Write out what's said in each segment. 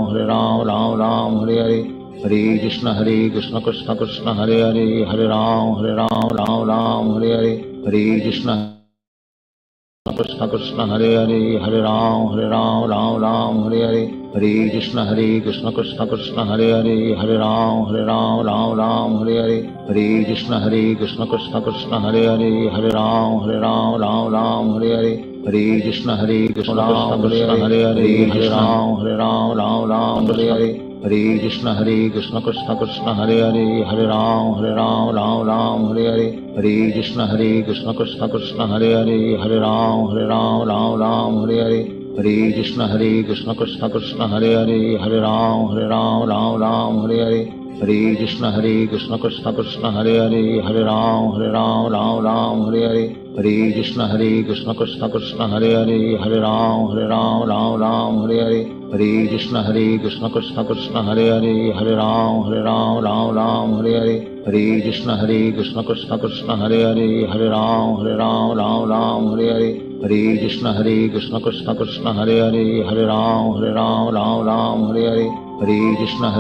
Hare Ram, Ram Ram, Hare Hare, Hare Krishna Krishna Krishna, Hare Hare, Hare Ram, Ram Ram, Hare Hare, Hare Krishna Krishna Krishna, Hare Hare, Hare Ram, Ram Ram, Hare Hare, Hare Krishna Krishna Krishna, Hare Hare, Hare Ram, Ram Ram, Hare Hare, Hare Krishna Krishna Krishna, Hare Hare, Hare Ram, Ram Ram, Hare Hare, Hare Krishna Krishna Krishna, Hare Hare, Hare Ram, Ram Ram, Hare Hare, Hare Krishna Krishna Krishna, Hare Hare, Hare Ram, Ram Ram, Hare Hare, Hare Krishna Krishna Krishna, Hare Hare, Hare Ram, Ram Ram, Hare Hare, Hare Krishna Krishna Krishna, Hare Hare, Hare Ram, Ram Ram, Hare Hare, Hare Krishna Krishna Krishna, Hare Hare, Hare Ram, Ram Ram, Hare Hare, Hare Krishna Krishna Krishna, Hare Hare, Hare Ram, Ram Ram, Hare Hare, Hare Krishna Krishna Krishna, Hare Hare, Hare Ram, Ram Ram, Hare Hare, Hare Krishna Krishna Krishna, Hare Hare, Hare Ram, Ram Ram, Hare Hare, Hare Krishna Krishna Krishna, Hare Hare, Hare Ram, Ram Ram, Hare Hare, Hare Krishna Krishna Krishna, Hare Hare, Hare Ram, Ram Ram, Hare Hare, Hare Krishna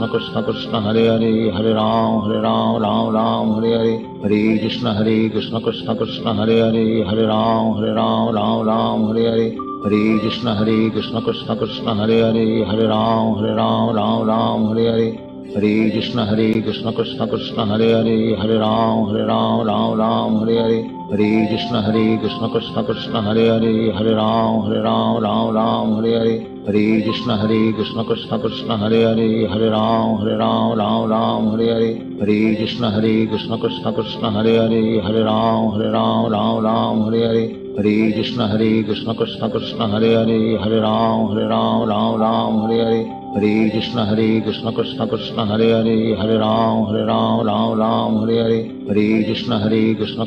Krishna Krishna, Hare Hare, Hare Ram, Ram Ram, Hare Hare, Hare Krishna Krishna Krishna, Hare Hare, Hare Ram, Ram Ram, Hare Hare, Hare Krishna Krishna Krishna, Hare Hare, Hare Ram, Ram Ram, Hare Hare, Hare Krishna Krishna Krishna, Hare Hare, Hare Ram, Ram Ram, Hare Hare, Hare Krishna Krishna Krishna, Hare Hare, Hare Ram, Ram Ram, Hare Hare, Hare Krishna Krishna Krishna, Hare Hare, Hare Ram, Ram Ram, Hare Hare, Hare Krishna Krishna Krishna, Hare Hare, Hare Ram, Ram Ram, Hare Hare, Hare Krishna Krishna Krishna, Hare Hare, Hare Ram, Ram Ram, Hare Hare, Hare Krishna Krishna Krishna, Hare Hare, Hare Ram, Ram Ram, Hare Hare, Hare Krishna Krishna Krishna, Hare Hare, Hare Ram, Ram Ram, Hare Hare, Hare Krishna Krishna Krishna, Hare Hare, Hare Ram, Ram Ram, Hare Hare, Hare Krishna Krishna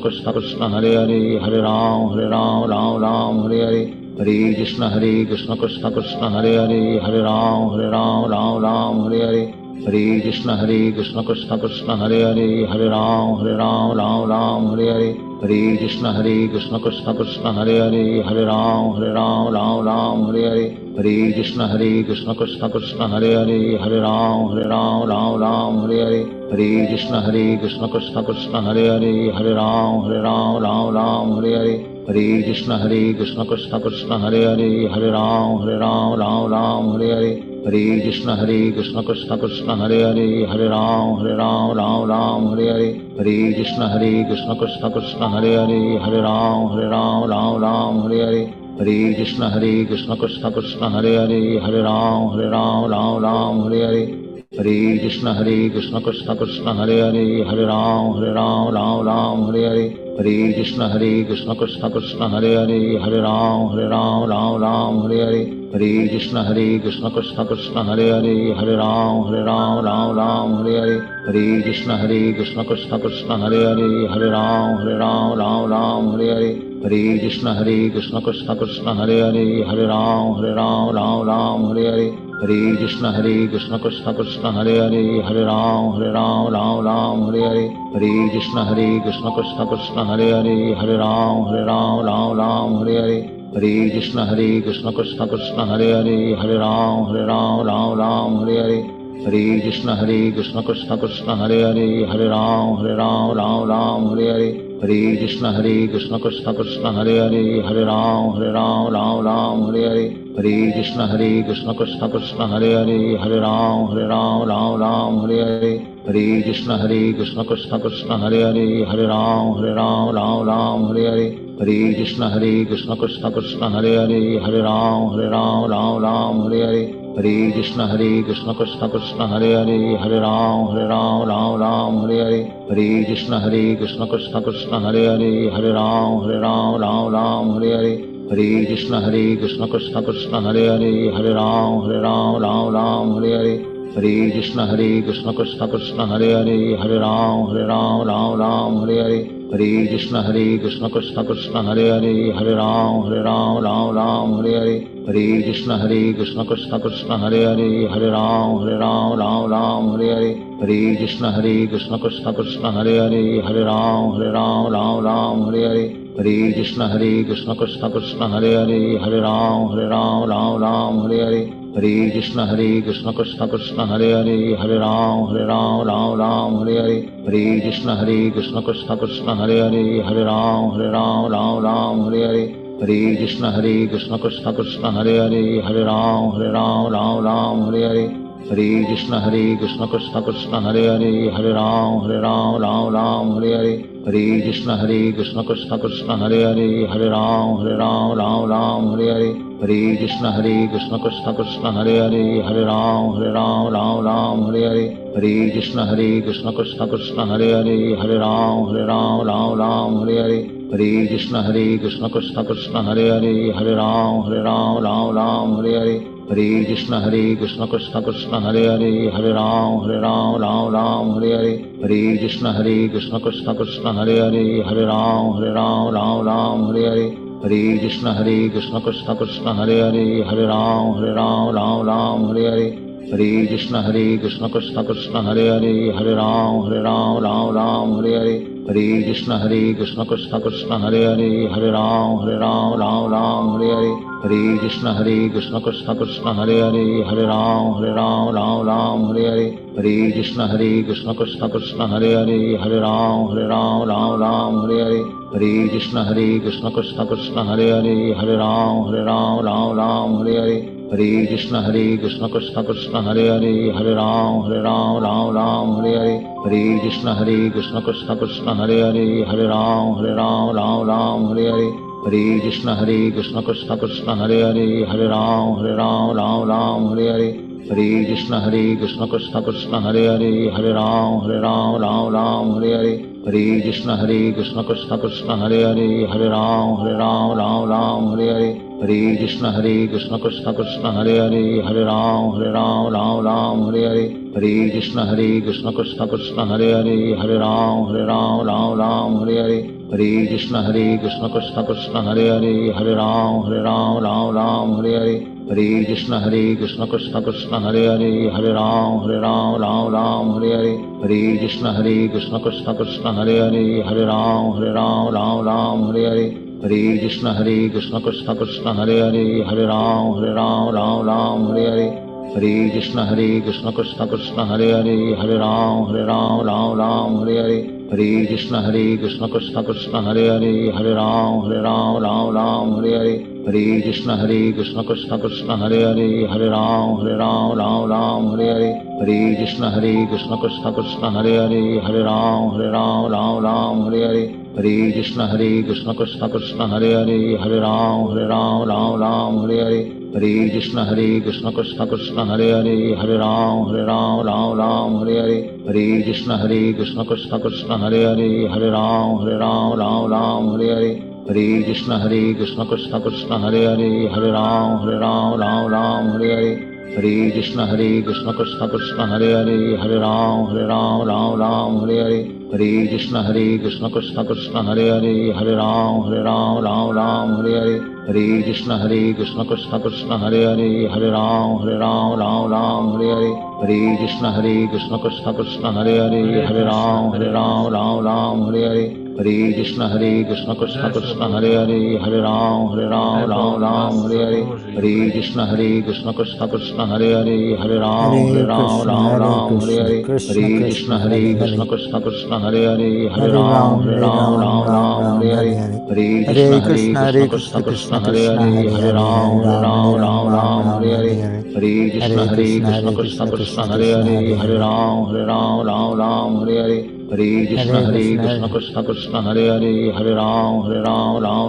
Krishna, Hare Hare, Hare Ram, Ram Ram, Hare Hare, Hare Krishna Krishna Krishna, Hare Hare, Hare Ram, Ram Ram, Hare Hare, Hare Krishna Krishna Krishna, Hare Hare, Hare Ram, Ram Ram, Hare Hare, Hare Krishna Krishna Krishna, Hare Hare, Hare Ram, Ram Ram, Hare Hare, Hare Krishna Krishna Krishna, Hare Hare, Hare Ram, Ram Ram, Hare Hare, Hare Krishna Krishna Krishna, Hare Hare, Hare Ram, Ram Ram, Hare Hare, Hare Krishna Krishna Krishna, Hare Hare, Hare Ram, Ram Ram, Hare Hare, Hare Krishna Krishna Krishna, Hare Hare, Hare Ram, Ram Ram, Hare Hare, Hare Krishna Krishna Krishna, Hare Hare, Hare Ram, Ram Ram, Hare Hare, Hare Krishna Krishna Krishna, Hare Hare, Hare Ram, Ram Ram, Hare Hare, Hare Krishna Krishna Krishna, Hare Hare, Hare Ram, Ram Ram, Hare Hare, Hare Krishna Krishna Krishna, Hare Hare, Hare Ram, Ram Ram, Hare Hare, Hare Krishna Krishna Krishna, Hare Hare, Hare Ram, Ram Ram, Hare Hare, Hare Krishna Krishna Krishna, Hare Hare, Hare Ram, Ram Ram, Hare Hare, Hare Krishna Krishna Krishna, Hare Hare, Hare Ram, Ram Ram, Hare Hare, Hare Krishna Krishna Krishna, Hare Hare, Hare Ram, Ram Ram, Hare Hare, Hare Krishna Krishna Krishna, Hare Hare, Hare Ram, Ram Ram, Hare Hare, Hare Krishna Krishna Krishna, Hare Hare, Hare Ram, Ram Ram, Hare Hare, Hare Krishna Krishna Krishna, Hare Hare, Hare Ram, Ram Ram, Hare Hare, Hare Krishna Krishna Krishna, Hare Hare, Hare Ram, Ram Ram, Hare Hare, Hare Krishna Krishna Krishna, Hare Hare, Hare Ram, Ram Ram, Hare Hare, Hare Krishna Krishna Krishna, Hare Hare, Hare Ram, Ram Ram, Hare Hare, Hare Krishna Krishna Krishna, Hare Hare, Hare Ram, Ram Ram, Hare Hare, Hare Krishna Krishna Krishna, Hare Hare, Hare Ram, Ram Ram, Hare Hare, Hare Krishna Krishna Krishna, Hare Hare, Hare Ram, Ram Ram, Hare Hare, Hare Krishna Krishna Krishna, Hare Hare, Hare Ram, Ram Ram, Hare Hare, Hare Krishna Krishna Krishna, Hare Hare, Hare Ram, Ram Ram, Hare Hare, Hare Krishna Krishna Krishna, Hare Hare, Hare Ram, Ram Ram, Hare Hare, Hare Krishna Krishna Krishna Hare Hare, Hare Ram Ram Hare Hare, Hare Krishna Krishna Krishna Hare Hare, Hare Ram Ram Hare Hare, Hare Krishna Krishna Krishna Hare Hare, Hare Ram Ram Hare Hare, Hare Krishna Krishna Krishna Hare Hare, Hare Ram Hare Hare, Hare Krishna Krishna Krishna Hare Hare, Hare Ram Hare Hare, Hare Krishna Krishna Krishna Hare Hare, Hare Ram Hare Hare, Hare Krishna Krishna Krishna Hare Hare, Hare Ram Hare Hare, Hare Krishna Krishna Krishna Hare Hare, Hare Ram Hare Hare, Hare Krishna Krishna Krishna Hare Hare, Hare Ram Hare Hare, Hare Krishna Krishna Krishna Hare Hare, Hare Ram Hare Hare, Hare Krishna Krishna Krishna Hare Hare, Hare Ram Hare Hare, Hare Krishna Krishna Krishna Hare Hare, Hare Ram Hare Hare, Hare Krishna Krishna Krishna Hare Hare, Hare Ram Hare Hare, Hare Krishna Krishna Krishna Hare Hare, Hare Ram Hare Hare, Hare Krishna Krishna Krishna Hare Hare, Hare Ram Hare Hare, Hare Krishna Krishna Krishna Hare Hare, Hare Ram Hare Hare, Hare Krishna Krishna Krishna Hare Hare, Hare Ram Hare Hare, Hare Krishna Krishna Krishna Hare Hare, Hare Ram Hare Hare, Hare Krishna Krishna Krishna Hare Hare, Hare Ram Hare Hare, Hare Krishna Krishna Krishna Hare Hare, Hare Ram Hare Hare, Hare Krishna Krishna Krishna Hare Hare, Hare Ram Hare Hare, Hare Krishna Krishna Krishna Hare Hare, Hare Ram Hare Hare, Hare Krishna Krishna Krishna Hare Hare, Hare Ram Hare Hare, Hare Krishna Krishna Krishna Hare Hare, Hare Ram Hare Hare, Hare Krishna Krishna Krishna Hare Hare, Hare Ram Hare Hare, Hare Krishna Krishna Krishna Hare Hare, Hare Ram Hare Hare, Hare Krishna Krishna Krishna Hare Hare, Hare Ram Hare Hare, Hare Krishna Krishna Krishna Hare Hare, Hare Ram Hare Hare, Hare Krishna Krishna Krishna Hare Hare, Hare Ram Hare Hare, Hare Krishna Krishna Krishna Hare Hare, Hare Ram Hare Hare, Hare Krishna Krishna Krishna Hare Hare, Hare Ram Hare Hare, Hare Krishna Krishna Krishna Hare Hare, Hare Ram Hare Hare, Hare Krishna Krishna Krishna Hare Hare, Hare Ram Hare Hare, Hare Krishna Krishna Krishna Hare Hare, Hare Ram Hare Hare, Hare Krishna Krishna Krishna Hare Hare, Hare Ram Hare Hare, Hare Krishna Krishna Krishna Hare Hare, Hare Ram Hare Hare, Hare Krishna Krishna Krishna Hare Hare, Hare Ram Hare Hare, Hare Krishna Krishna Krishna Hare Hare, Hare Ram Hare Hare, Hare Krishna Krishna Krishna Hare Hare, Hare Ram Hare Hare, Hare Krishna Krishna Krishna Hare Hare, Hare Ram Hare Hare, Hare Krishna Krishna Krishna Hare Hare, Hare Ram Hare Hare, Hare Krishna Krishna Krishna Hare Hare, Hare Ram Hare Hare, Hare Krishna Krishna Krishna Hare Hare, Hare Ram Hare Hare, Hare Krishna Krishna Krishna Hare Hare, Hare Ram Hare Hare, Hare Krishna Krishna Krishna Hare Hare, Hare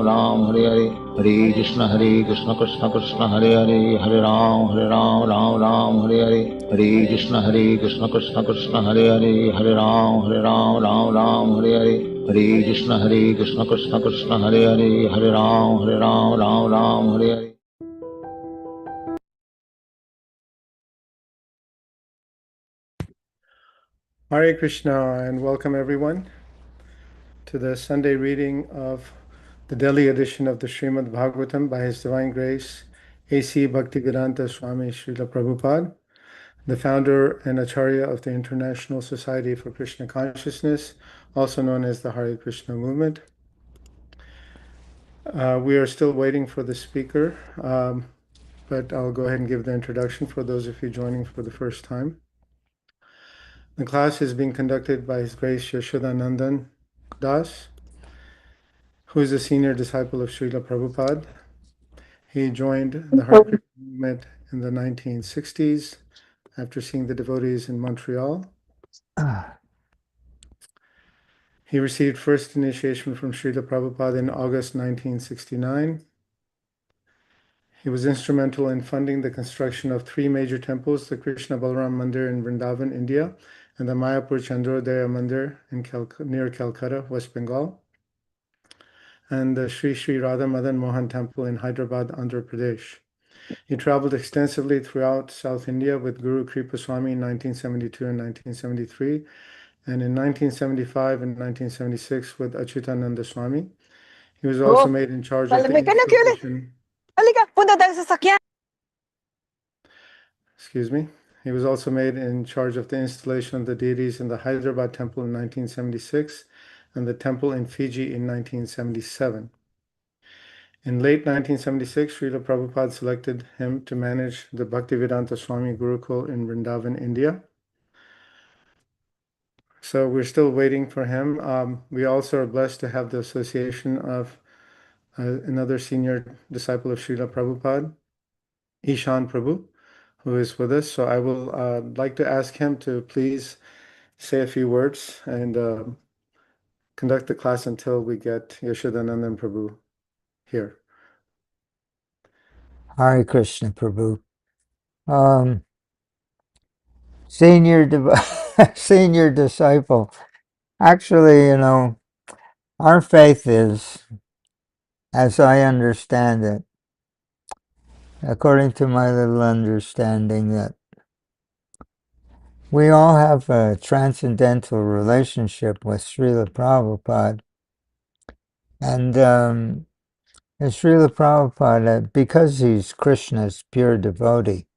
Ram Hare Hare, Hare Krishna Krishna Krishna Hare Hare, Hare Ram Hare Hare, Hare Krishna Krishna Krishna Hare Hare, Hare Ram Hare Hare, Hare Krishna Krishna Krishna Hare Hare, Hare Ram Hare Hare. Hare Krishna, and welcome everyone to the Sunday reading of the Delhi edition of the Śrīmad Bhāgavatam by His Divine Grace A.C. Bhaktivedanta Swami Prabhupāda, the founder and Acharya of the International Society for Krishna Consciousness, also known as the Hare Krishna movement. We are still waiting for the speaker. but I'll go ahead and give the introduction for those of you joining for the first time. The class is being conducted by His Grace Yaśodā-nandana Dāsa, who is a senior disciple of Srila Prabhupada. He joined the Hare Krishna movement in the 1960s after seeing the devotees in Montreal. He received first initiation from Srila Prabhupada in August 1969. He was instrumental in funding the construction of three major temples, the Krishna Balaram Mandir in Vrindavan, India, and the Mayapur Chandrodaya Mandir near Calcutta, West Bengal, and the Sri Sri Radha Madan Mohan Temple in Hyderabad, Andhra Pradesh. He traveled extensively throughout South India with Guru Kripa Swami in 1972 and 1973, and in 1975 and 1976 with Achyutananda Swami. He was also made in charge of the installation. Excuse me. He was also made in charge of the installation of the deities in the Hyderabad temple in 1976 and the temple in Fiji in 1977. In late 1976, Srila Prabhupada selected him to manage the Bhaktivedanta Swami Gurukul in Vrindavan, India. So we're still waiting for him. We also are blessed to have the association of another senior disciple of Srila Prabhupada, Ishan Prabhu, who is with us. So I will like to ask him to please say a few words and conduct the class until we get Yaśodā-nandana Prabhu here. Hare Krishna Prabhu. Senior senior disciple. Actually, our faith is, as I understand it, according to my little understanding, that we all have a transcendental relationship with Srila Prabhupada. And Srila Prabhupada, because he's Krishna's pure devotee,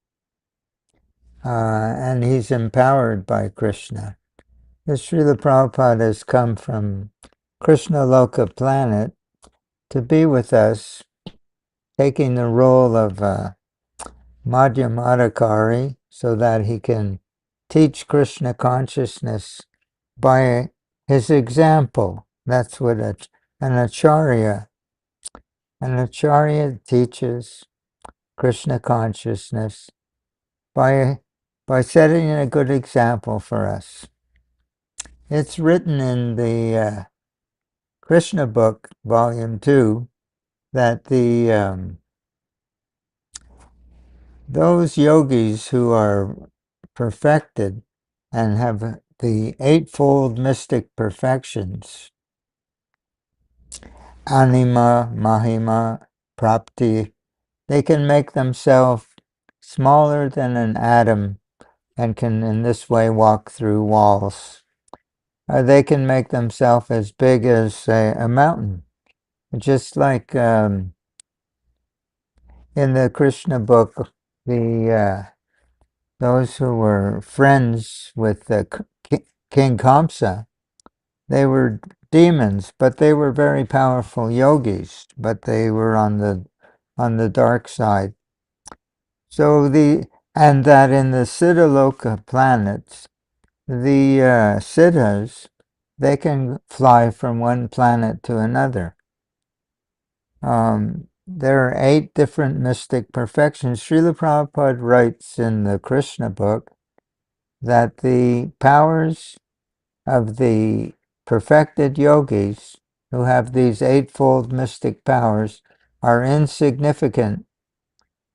and he's empowered by Krishna, Srila Prabhupada has come from Krishna Loka planet to be with us, taking the role of Madhyamadhikari so that he can teach Krishna consciousness by his example. That's what an Acharya teaches Krishna consciousness by setting a good example for us. It's written in the Krishna book, volume 2, that those yogis who are perfected and have the eightfold mystic perfections, anima, mahima, prapti, they can make themselves smaller than an atom and can in this way walk through walls. They can make themselves as big as, say, a mountain. Just like in the Krishna book, those who were friends with King Kamsa, they were demons, but they were very powerful yogis, but they were on the dark side. So and that in the Siddhaloka planets, the Siddhas, they can fly from one planet to another. There are 8 different mystic perfections. Srila Prabhupada writes in the Krishna book that the powers of the perfected yogis who have these eightfold mystic powers are insignificant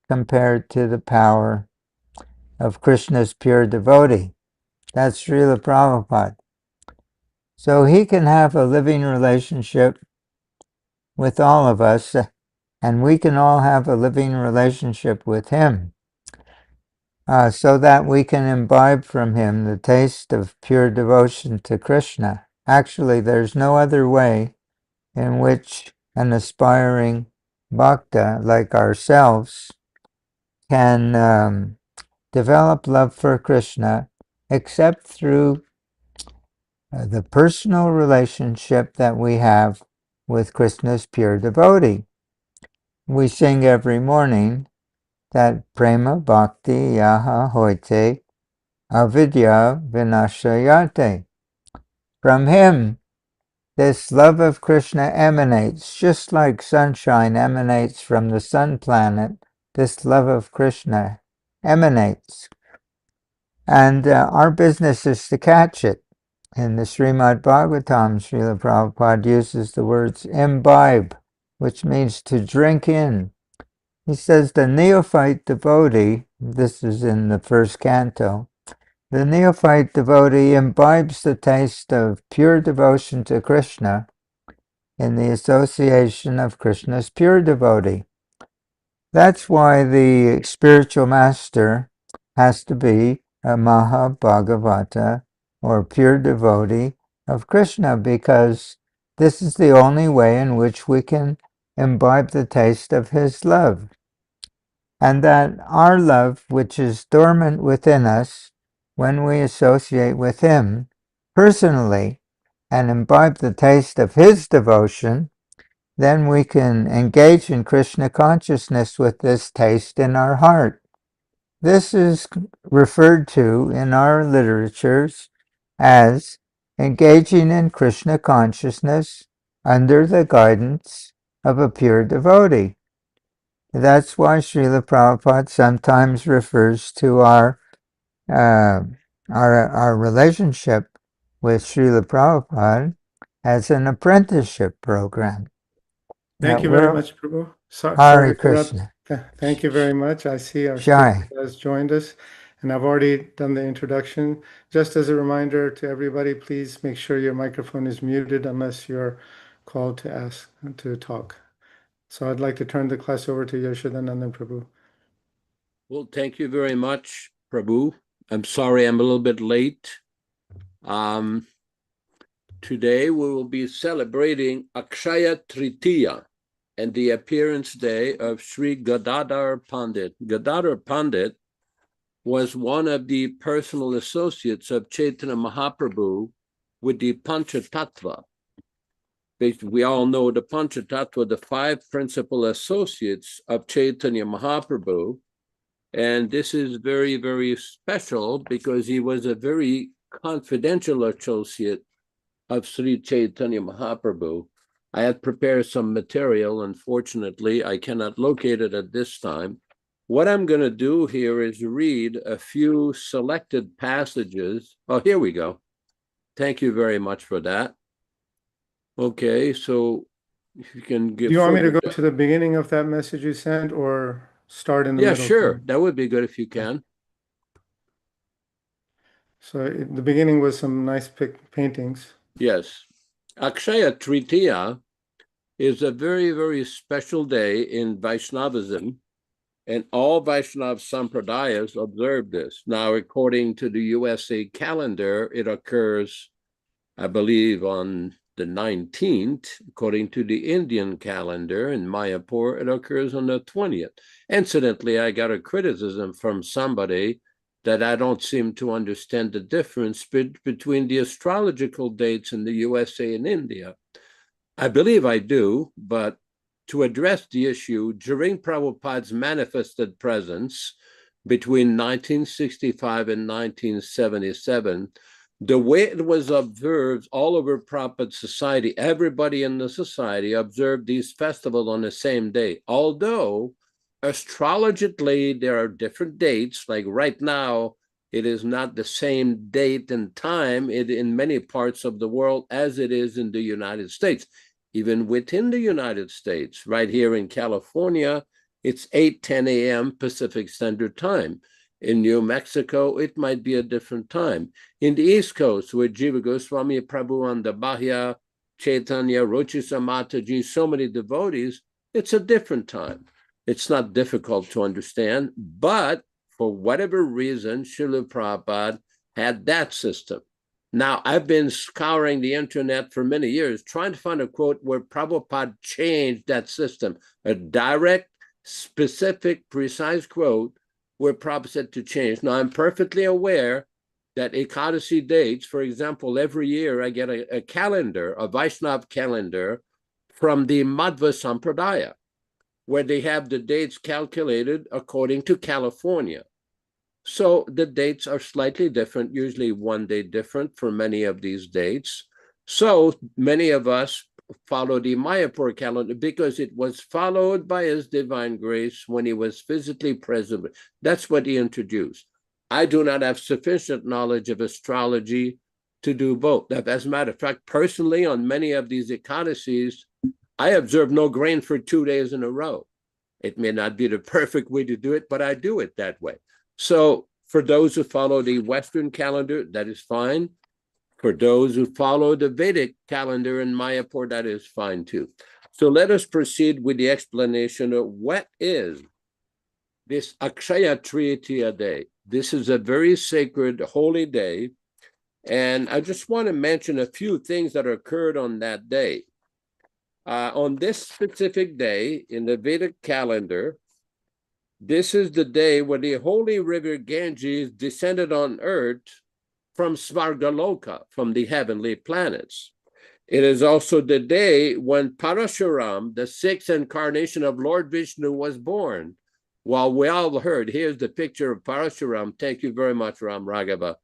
compared to the power of Krishna's pure devotee. That's Srila Prabhupada. So he can have a living relationship with all of us, and we can all have a living relationship with him, so that we can imbibe from him the taste of pure devotion to Krishna. Actually, there's no other way in which an aspiring bhakta like ourselves can develop love for Krishna except through the personal relationship that we have with Krishna's pure devotee. We sing every morning, that prema bhakti yaha hoite avidya vinashayate. From him, this love of Krishna emanates, just like sunshine emanates from the sun planet. This love of Krishna emanates. And our business is to catch it. In the Śrīmad Bhāgavatam, Srila Prabhupada uses the words imbibe, which means to drink in. He says the neophyte devotee, this is in the first canto, the neophyte devotee imbibes the taste of pure devotion to Krishna in the association of Krishna's pure devotee. That's why the spiritual master has to be a Mahabhagavata, or pure devotee of Krishna, because this is the only way in which we can imbibe the taste of his love. And that our love, which is dormant within us, when we associate with him personally and imbibe the taste of his devotion, then we can engage in Krishna consciousness with this taste in our heart. This is referred to in our literatures as engaging in Krishna consciousness under the guidance of a pure devotee. That's why Srila Prabhupada sometimes refers to our relationship with Srila Prabhupada as an apprenticeship program. Thank you very much, Prabhu. Hare Sorry for Krishna. thank you very much. I see our Jai. speaker has joined us, and I've already done the introduction. Just as a reminder to everybody, please make sure your microphone is muted unless you're called to ask to talk. So I'd like to turn the class over to Yaśodā-nandana Prabhu. Well, thank you very much, Prabhu. I'm sorry I'm a little bit late. Today we will be celebrating Akṣaya Tṛtīyā and the appearance day of Sri Gadādhara Pandit. Gadādhara Pandit was one of the personal associates of Chaitanya Mahaprabhu with the Panchatattva. We all know the Panchatattva, the 5 principal associates of Chaitanya Mahaprabhu. And this is very, very special because he was a very confidential associate of Sri Chaitanya Mahaprabhu. I had prepared some material. Unfortunately, I cannot locate it at this time. What I'm going to do here is read a few selected passages. Oh, here we go. Thank you very much for that. Okay, so if you can give... Do you want me to go to the beginning of that message you sent or start in the middle? Yeah, sure. That would be good if you can. So the beginning was some nice paintings. Yes. Akṣaya Tṛtīyā is a very, very special day in Vaishnavism, and all Vaishnava Sampradayas observe this. Now, according to the USA calendar, it occurs, I believe, on the 19th. According to the Indian calendar in Mayapur, it occurs on the 20th. Incidentally, I got a criticism from somebody that I don't seem to understand the difference between the astrological dates in the USA and India. I believe I do, but to address the issue, during Prabhupada's manifested presence between 1965 and 1977, the way it was observed all over Prabhupada's society, everybody in the society observed these festivals on the same day, although astrologically, there are different dates. Like right now, it is not the same date and time in many parts of the world as it is in the United States. Even within the United States, right here in California, it's 8:10 a.m. Pacific Standard Time. In New Mexico, it might be a different time. In the East Coast, where Jiva Goswami Prabhu, Bahya, Chaitanya, Rochisa Mataji, so many devotees, it's a different time. It's not difficult to understand, but for whatever reason, Srila Prabhupada had that system. Now, I've been scouring the internet for many years, trying to find a quote where Prabhupada changed that system, a direct, specific, precise quote where Prabhupada said to change. Now, I'm perfectly aware that Ekadasi dates, for example, every year I get a calendar, a Vaishnava calendar from the Madhva Sampradaya. where they have the dates calculated according to California. So the dates are slightly different, usually 1 day different for many of these dates. So many of us follow the Mayapur calendar because it was followed by His Divine Grace when he was physically present. That's what he introduced. I do not have sufficient knowledge of astrology to do both. As a matter of fact, personally, on many of these Ekadasis, I observe no grain for 2 days in a row. It may not be the perfect way to do it, but I do it that way. So for those who follow the Western calendar, that is fine. For those who follow the Vedic calendar in Mayapur, that is fine too. So let us proceed with the explanation of what is this Akṣaya Tṛtīyā day. This is a very sacred, holy day. And I just want to mention a few things that occurred on that day. On this specific day in the Vedic calendar, this is the day when the holy river Ganges descended on earth from Svargaloka, from the heavenly planets. It is also the day when Parashuram, the sixth incarnation of Lord Vishnu, was born. Well, we all heard, here's the picture of Parashuram. Thank you very much, Ram Raghava.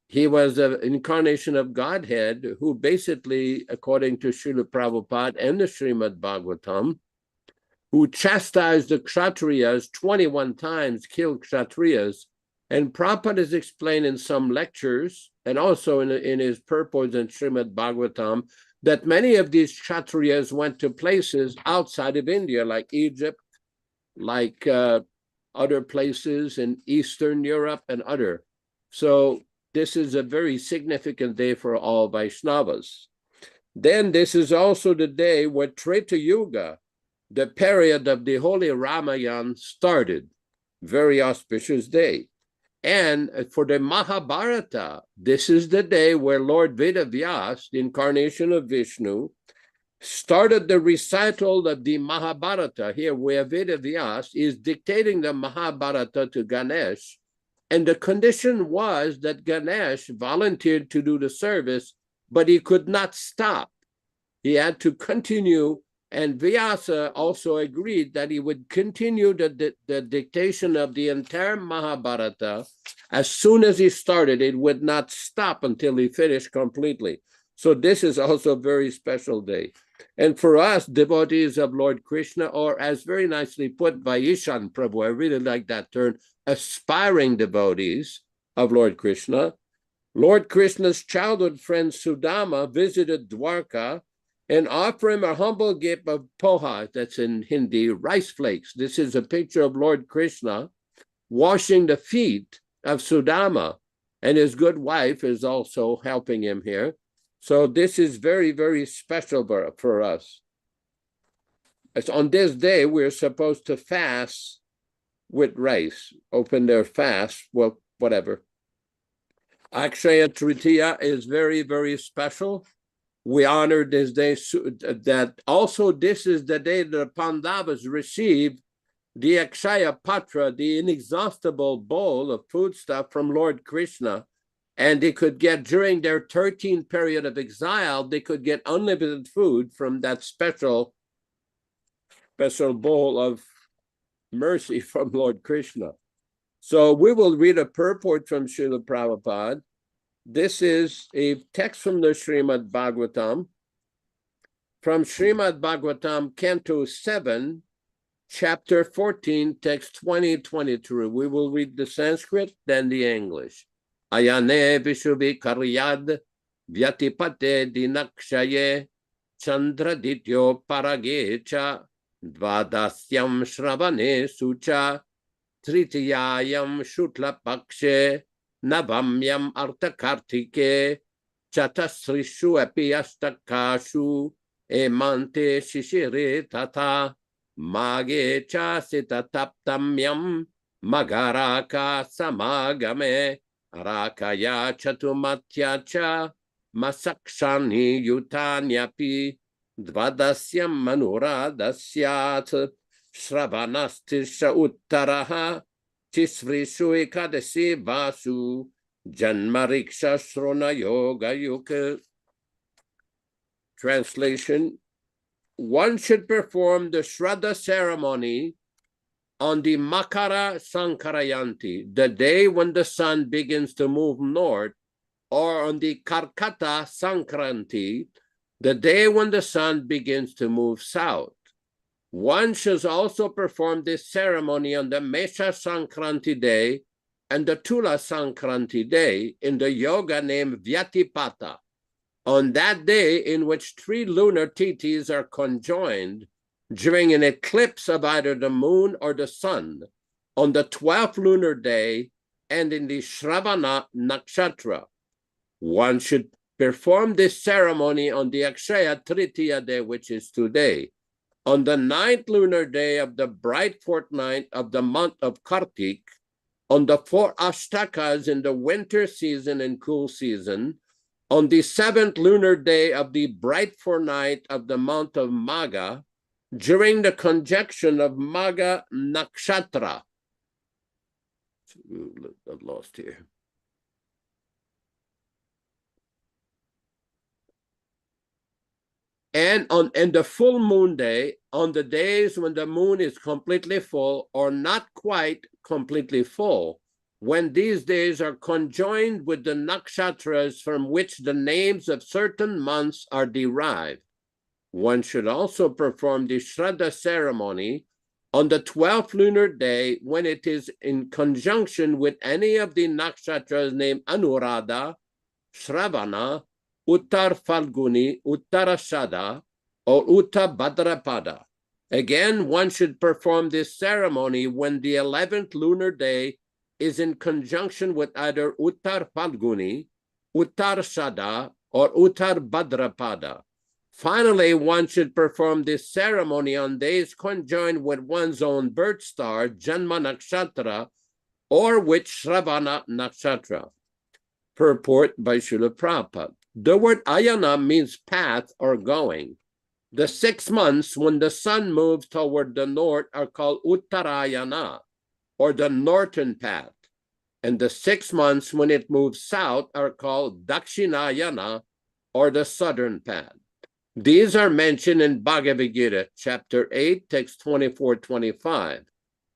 He was an incarnation of Godhead who basically, according to Srila Prabhupada and the Śrīmad Bhāgavatam, who chastised the Kshatriyas 21 times, killed Kshatriyas. And Prabhupada has explained in some lectures, and also in his purports in Śrīmad Bhāgavatam, that many of these Kshatriyas went to places outside of India, like Egypt, like other places in Eastern Europe and other. So this is a very significant day for all Vaishnavas. Then this is also the day where Tṛtīyā, the period of the Holy Ramayana, started. Very auspicious day. And for the Mahabharata, this is the day where Lord Vedavyas, the incarnation of Vishnu, started the recital of the Mahabharata. Here where Vedavyas is dictating the Mahabharata to Ganesh. And the condition was that Ganesh volunteered to do the service, but he could not stop. He had to continue. And Vyasa also agreed that he would continue the dictation of the entire Mahabharata. As soon as he started, it would not stop until he finished completely. So this is also a very special day. And for us, devotees of Lord Krishna, or as very nicely put by Ishan Prabhu, I really like that term, aspiring devotees of Lord Krishna. Lord Krishna's childhood friend Sudama visited Dwarka and offer him a humble gift of poha, that's in Hindi, rice flakes. This is a picture of Lord Krishna washing the feet of Sudama, and his good wife is also helping him here. So this is very, very special for us. It's on this day, we're supposed to fast with rice, open their fast, well, whatever. Akṣaya Tṛtīyā is very, very special. We honor this day, that also this is the day that the Pandavas received the Akṣaya Patra, the inexhaustible bowl of foodstuff from Lord Krishna. And they could get, during their 13th period of exile, they could get unlimited food from that special bowl of mercy from Lord Krishna. So we will read a purport from Srila Prabhupada. This is a text from the Śrīmad Bhāgavatam, from Śrīmad Bhāgavatam, Canto 7, Chapter 14, text 20-22. We will read the Sanskrit, then the English. Ayane Vishuvi Karyad Vyatipate Dinakṣaye Chandradityo Paragecha Dvadasyam Shravane Sucha Tṛtīyāyam Shutla Pakshe Navamyam Artakartike Chatasrishu Api Astakashu Emante Shishire Tata Mage Chasita Taptamyam Magaraka Samagame Arakaya Chatumatyacha Masakshani Yutanyapi Dvadasyam Manuradasyat Shravanastisha Uttaraha Tisvrishu Ekadasi Vasu Janmariksha Srona Yoga Yuka. Translation: one should perform the Shraddha ceremony on the Makara Sankarayanti, the day when the sun begins to move north, or on the Karkata Sankranti, the day when the sun begins to move south. One should also perform this ceremony on the Mesha Sankranti day and the Tula Sankranti day in the yoga named Vyatipata. On that day in which 3 lunar tithis are conjoined during an eclipse of either the moon or the sun, on the 12th lunar day and in the Shravana Nakshatra. One should perform this ceremony on the Akṣaya Tṛtīyā day, which is today. On the 9th lunar day of the bright fortnight of the month of Kartik, on the 4 Ashtakas in the winter season and cool season, on the 7th lunar day of the bright fortnight of the month of Magha, during the conjunction of Magha Nakshatra. I've lost here. And on the full moon day, on the days when the moon is completely full or not quite completely full, when these days are conjoined with the nakshatras from which the names of certain months are derived. One should also perform the Shraddha ceremony on the 12th lunar day when it is in conjunction with any of the nakshatras named Anuradha, Shravana, Uttar Falguni, Uttarashada, or Uttar Bhadrapada. Again, one should perform this ceremony when the 11th lunar day is in conjunction with either Uttar Falguni, Uttarashada, or Uttar Bhadrapada. Finally, one should perform this ceremony on days conjoined with one's own birth star, Janma Nakshatra, or with Shravana Nakshatra. Purport by Srila Prabhupada. The word ayana means path or going. The 6 months when the sun moves toward the north are called Uttarayana, or the northern path. And the 6 months when it moves south are called Dakshinayana, or the southern path. These are mentioned in Bhagavad Gita, chapter 8, text 24-25.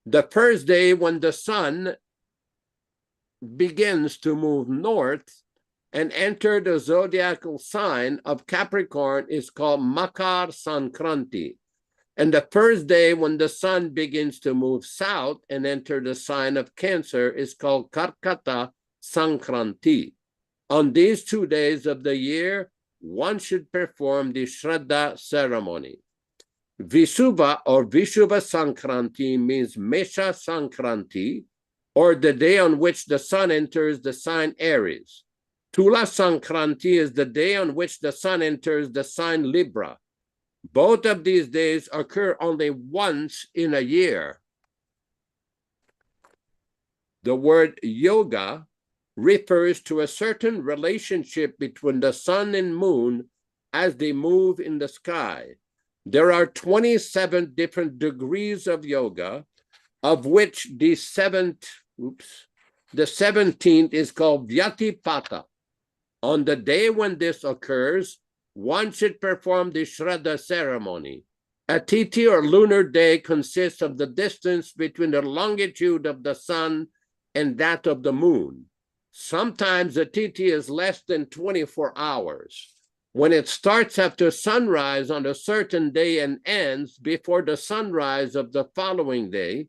The first day when the sun begins to move north and enter the zodiacal sign of Capricorn is called Makar Sankranti. And the first day when the sun begins to move south and enter the sign of Cancer is called Karkata Sankranti. On these 2 days of the year, one should perform the Shraddha ceremony. Vishubha or Vishubha Sankranti means Mesha Sankranti, or the day on which the sun enters the sign Aries. Tula Sankranti is the day on which the sun enters the sign Libra. Both of these days occur only once in a year. The word yoga refers to a certain relationship between the sun and moon as they move in the sky. There are 27 different degrees of yoga, of which the 17th is called Vyatipata. On the day when this occurs, one should perform the Shraddha ceremony. A tithi or lunar day consists of the distance between the longitude of the sun and that of the moon. Sometimes a tithi is less than 24 hours. When it starts after sunrise on a certain day and ends before the sunrise of the following day,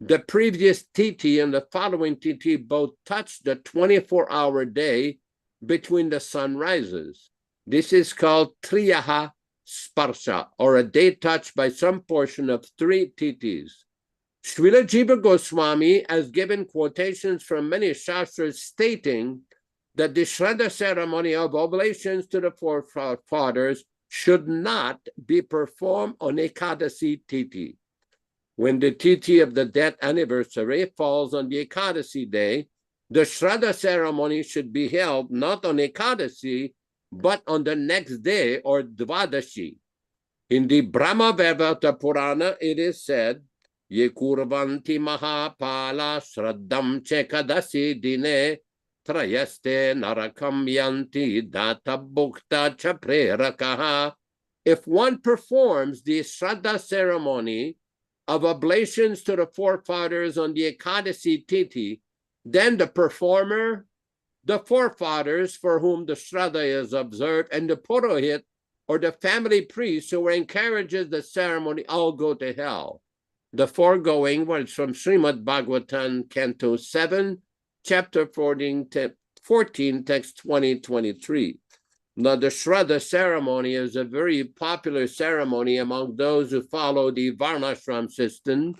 the previous tithi and the following tithi both touch the 24-hour day between the sunrises. This is called Tṛtīyā Sparsha, or a day touched by some portion of 3 tithis. Srila Jiva Goswami has given quotations from many shastras stating that the Shraddha ceremony of oblations to the forefathers should not be performed on Ekadasi Tithi. When the Tithi of the death anniversary falls on the Ekadasi day, the Shraddha ceremony should be held not on Ekadasi, but on the next day, or Dvadashi. In the Brahma-Vaivata Purana, it is said, Ye kurvanti mahapala shraddham chekadasi dine trayaste narakam yanti data bhukta cha prerakaha if one performs the Shraddha ceremony of oblations to the forefathers on the Ekadasi Tithi, then the performer, the forefathers for whom the Shraddha is observed, and the Purohit, or the family priest who encourages the ceremony, all go to hell. The foregoing was from Śrīmad Bhāgavatam, Canto 7, Chapter 14, text 20-23. Now, the Shraddha ceremony is a very popular ceremony among those who follow the Varnashram system,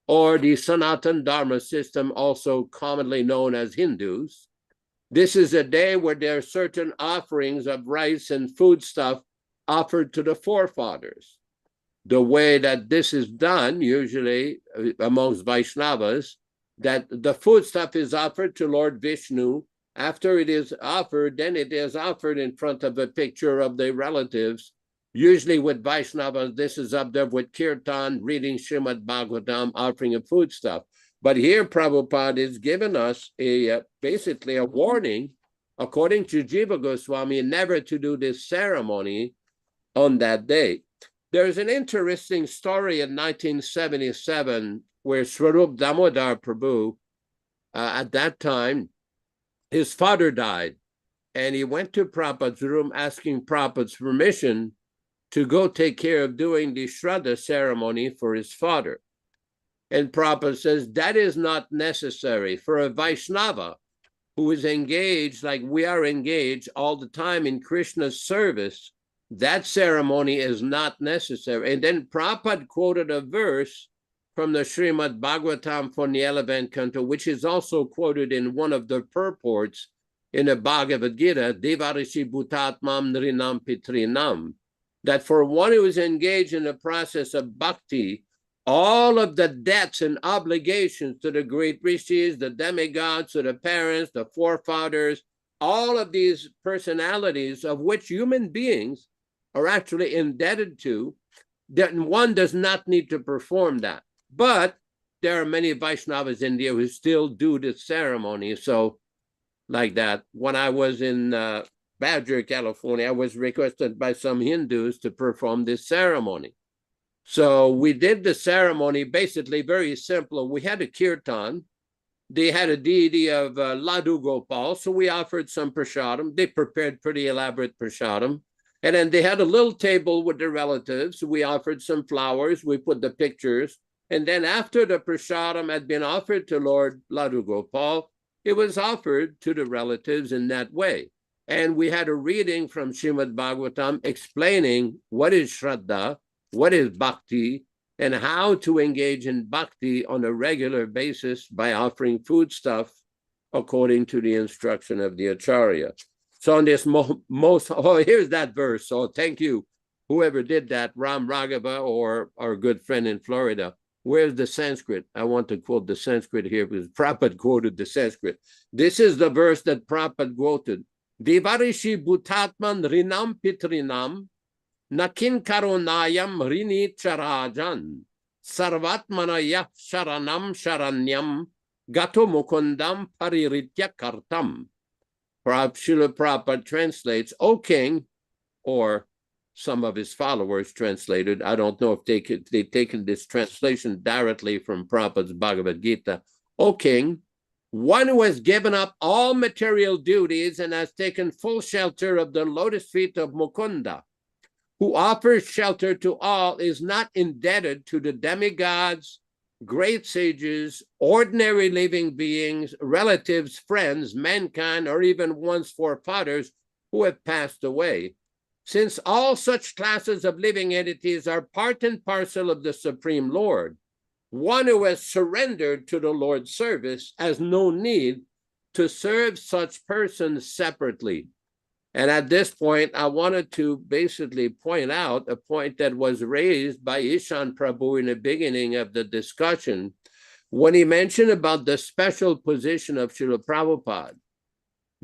or the Sanatana Dharma system, also commonly known as Hindus. This is a day where there are certain offerings of rice and foodstuff offered to the forefathers. The way that this is done, usually amongst Vaishnavas, that the foodstuff is offered to Lord Vishnu. After it is offered, then it is offered in front of a picture of the relatives. Usually with Vaishnavas, this is observed with kirtan, reading Śrīmad Bhāgavatam, offering a foodstuff. But here Prabhupada is giving us basically a warning, according to Jiva Goswami, never to do this ceremony on that day. There's an interesting story in 1977 where Swarup Damodar Prabhu, at that time, his father died, and he went to Prabhupada's room asking Prabhupada's permission to go take care of doing the Shraddha ceremony for his father. And Prabhupada says that is not necessary for a Vaishnava who is engaged, like we are engaged all the time in Krishna's service. That ceremony is not necessary. And then Prabhupada quoted a verse from the Śrīmad Bhāgavatam from the 11th canto, which is also quoted in one of the purports in the Bhagavad Gita, Devarishi Bhutatmam Nrinam Pitrinam, that for one who is engaged in the process of bhakti, all of the debts and obligations to the great rishis, the demigods, to the parents, the forefathers, all of these personalities of which human beings are actually indebted to, that one does not need to perform that. But there are many Vaishnavas in India who still do this ceremony. So like that, when I was in Badger, California, I was requested by some Hindus to perform this ceremony. So we did the ceremony basically very simple. We had a kirtan. They had a deity of Ladu Gopal, so we offered some prasadam. They prepared pretty elaborate prasadam. And then they had a little table with the relatives. We offered some flowers. We put the pictures. And then after the prasadam had been offered to Lord Ladu Gopal, it was offered to the relatives in that way. And we had a reading from Śrīmad Bhāgavatam explaining what is Shraddha, what is Bhakti, and how to engage in Bhakti on a regular basis by offering foodstuff according to the instruction of the Acharya. So on this here's that verse. So thank you, whoever did that, Ram Raghava or our good friend in Florida. Where's the Sanskrit? I want to quote the Sanskrit here because Prabhupada quoted the Sanskrit. This is the verse that Prabhupada quoted. Devarishi Bhutatman Rinam Pitrinam Nakin Karunayam Rini Charajan Sarvatmana Yah Sharanam Sharanyam Gato Mukundam Pariritya Kartam. Srila Prabhupada translates, O king, or some of his followers translated. I don't know if they've taken this translation directly from Prabhupada's Bhagavad Gita. O king, one who has given up all material duties and has taken full shelter of the lotus feet of Mukunda, who offers shelter to all, is not indebted to the demigods, great sages, ordinary living beings, relatives, friends, mankind, or even one's forefathers who have passed away. Since all such classes of living entities are part and parcel of the Supreme Lord, one who has surrendered to the Lord's service has no need to serve such persons separately. And at this point, I wanted to basically point out a point that was raised by Ishan Prabhu in the beginning of the discussion when he mentioned about the special position of Srila Prabhupada.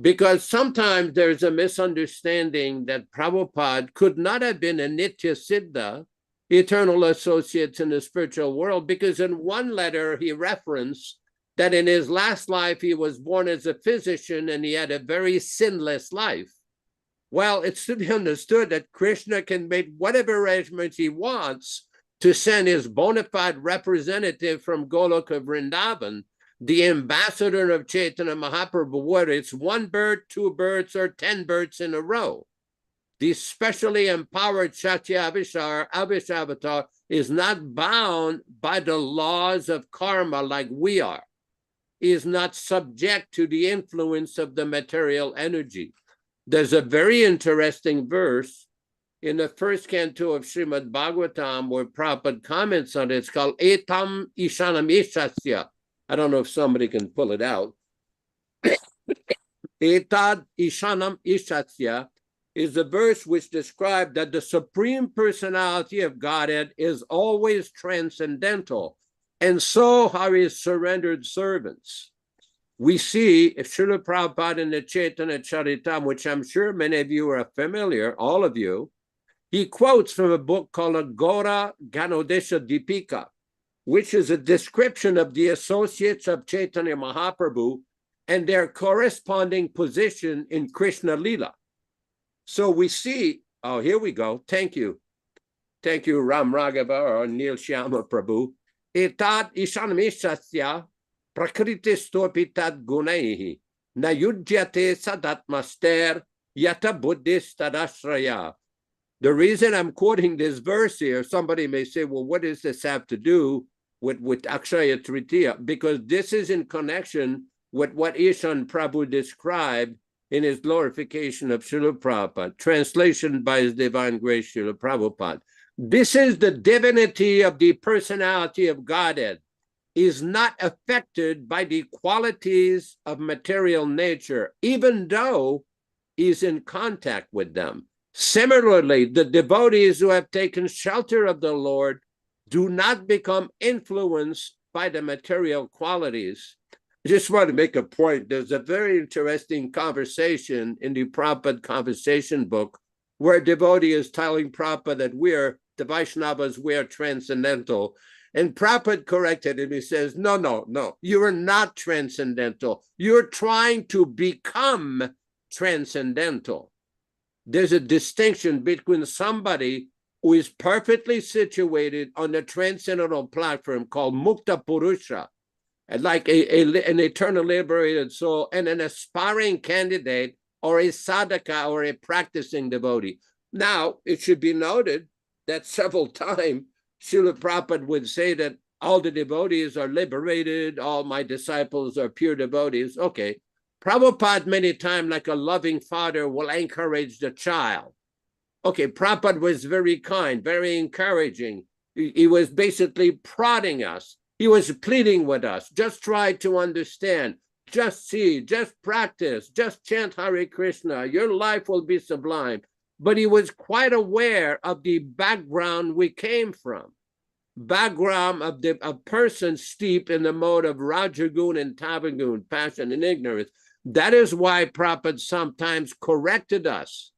Because sometimes there's a misunderstanding that Prabhupada could not have been a Nitya Siddha, eternal associates in the spiritual world, because in one letter he referenced that in his last life he was born as a physician and he had a very sinless life. Well, it's to be understood that Krishna can make whatever arrangements he wants to send his bona fide representative from Goloka Vrindavan, the ambassador of Chaitanya Mahaprabhu, whether it's one bird, two birds, or 10 birds in a row. The specially empowered Satya Avatar is not bound by the laws of karma like we are. He is not subject to the influence of the material energy. There's a very interesting verse in the first canto of Śrīmad Bhāgavatam where Prabhupada comments on it. It's called Etam Ishanam Ishasya. I don't know if somebody can pull it out. Etad Ishanam Ishasya is the verse which describes that the Supreme Personality of Godhead is always transcendental, and so are his surrendered servants. We see, if Srila Prabhupada in the Chaitanya Charitam, which I'm sure many of you are familiar, all of you, he quotes from a book called Agora Ganodesha Dipika, which is a description of the associates of Chaitanya Mahaprabhu and their corresponding position in Krishna Lila. So we see, oh, here we go. Thank you. Thank you, Ram Raghava or Neil Shyama Prabhu. Etat ishanamishasya prakritistopitat gunaihi nayujyate sadatmaster yata buddhistadashraya. The reason I'm quoting this verse here, somebody may say, well, what does this have to do with Akṣaya Tṛtīyā? Because this is in connection with what Ishan Prabhu described in his glorification of Srila Prabhupada, translation by His Divine Grace Srila Prabhupada. This is the divinity of the personality of Godhead, is not affected by the qualities of material nature, even though he's in contact with them. Similarly, the devotees who have taken shelter of the Lord do not become influenced by the material qualities. I just want to make a point. There's a very interesting conversation in the Prabhupada Conversation book where a devotee is telling Prabhupada that we're, the Vaishnavas, we are transcendental. And Prabhupada corrected him. He says, no, you are not transcendental. You're trying to become transcendental. There's a distinction between somebody who is perfectly situated on the transcendental platform called Mukta Purusha, like an eternal liberated soul, and an aspiring candidate or a sadhaka or a practicing devotee. Now, it should be noted that several times Srila Prabhupada would say that all the devotees are liberated, all my disciples are pure devotees. Okay. Prabhupada many times, like a loving father, will encourage the child. Okay, Prabhupada was very kind, very encouraging. He was basically prodding us. He was pleading with us. Just try to understand. Just see, just practice, just chant Hare Krishna. Your life will be sublime. But he was quite aware of the background we came from. Background of a person steeped in the mode of Rajagun and Tavagun, passion and ignorance. That is why Prabhupada sometimes corrected us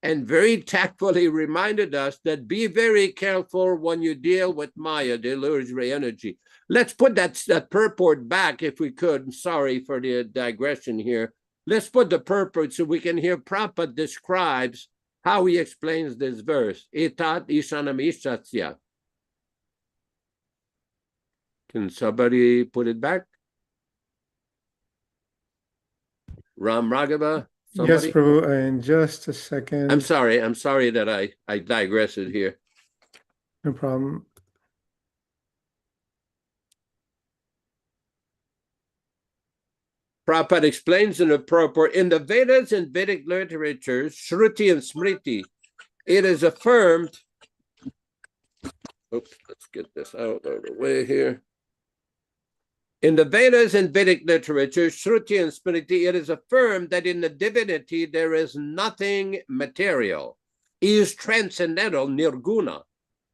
and very tactfully reminded us that be very careful when you deal with Maya, the illusory energy. Let's put that purport back if we could. Sorry for the digression here. Let's put the purport so we can hear Prabhupada describes how he explains this verse. Etat ishanam ishasya. Can somebody put it back? Ram Raghava? Somebody? Yes, Prabhu, in just a second. I'm sorry that I digressed here. No problem. Prabhupada explains in the purport, in the Vedas and Vedic literatures, Shruti and Smriti, it is affirmed, oops, let's get this out of the way here. In the Vedas and Vedic literature, Shruti and Smriti, it is affirmed that in the divinity there is nothing material. He is transcendental, nirguna,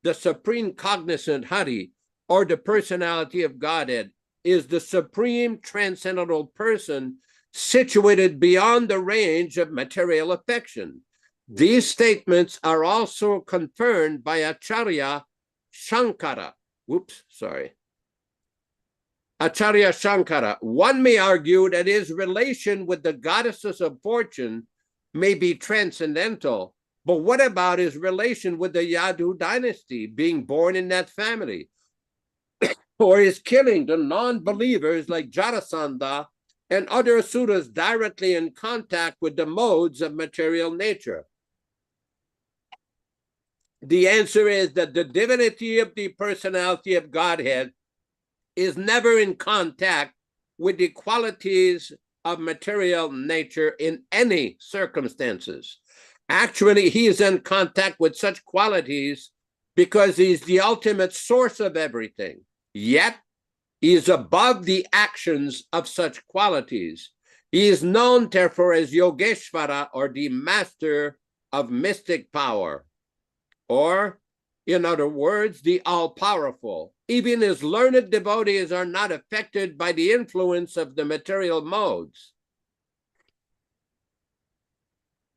the supreme cognizant Hari, or the personality of Godhead, is the supreme transcendental person situated beyond the range of material affection. These statements are also confirmed by Acharya Shankara. Acharya Shankara. One may argue that his relation with the goddesses of fortune may be transcendental, but what about his relation with the Yadu dynasty, being born in that family? Or his killing the non-believers like Jarasandha and other asuras directly in contact with the modes of material nature? The answer is that the divinity of the personality of Godhead is never in contact with the qualities of material nature in any circumstances. Actually, he is in contact with such qualities because he's the ultimate source of everything. Yet, he is above the actions of such qualities. He is known, therefore, as Yogeshvara, or the master of mystic power, or, in other words, the all-powerful. Even his learned devotees are not affected by the influence of the material modes.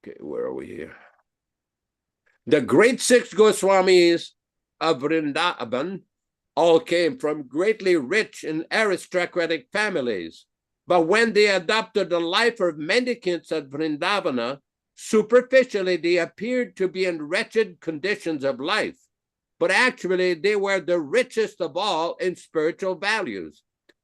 Okay, where are we here? The great six Goswamis of Vrindavan all came from greatly rich and aristocratic families. But when they adopted the life of mendicants at Vrindavana, superficially they appeared to be in wretched conditions of life. But actually they were the richest of all in spiritual values.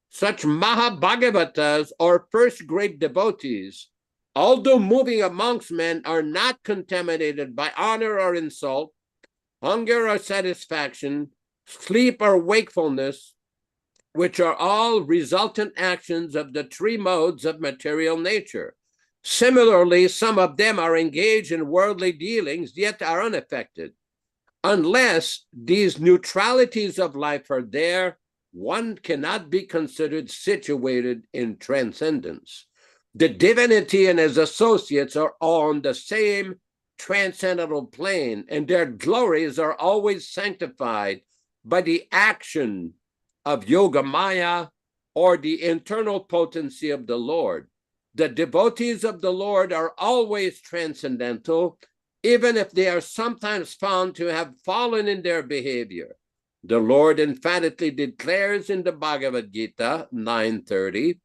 Such Mahabhagavatas, or first great devotees, although moving amongst men, are not contaminated by honor or insult, hunger or satisfaction, sleep or wakefulness, which are all resultant actions of the three modes of material nature. Similarly, some of them are engaged in worldly dealings, yet are unaffected. Unless these neutralities of life are there, one cannot be considered situated in transcendence. The divinity and his associates are on the same transcendental plane, and their glories are always sanctified by the action of Yoga Maya, or the internal potency of the Lord. The devotees of the Lord are always transcendental, even if they are sometimes found to have fallen in their behavior. The Lord emphatically declares in the Bhagavad Gita 9:30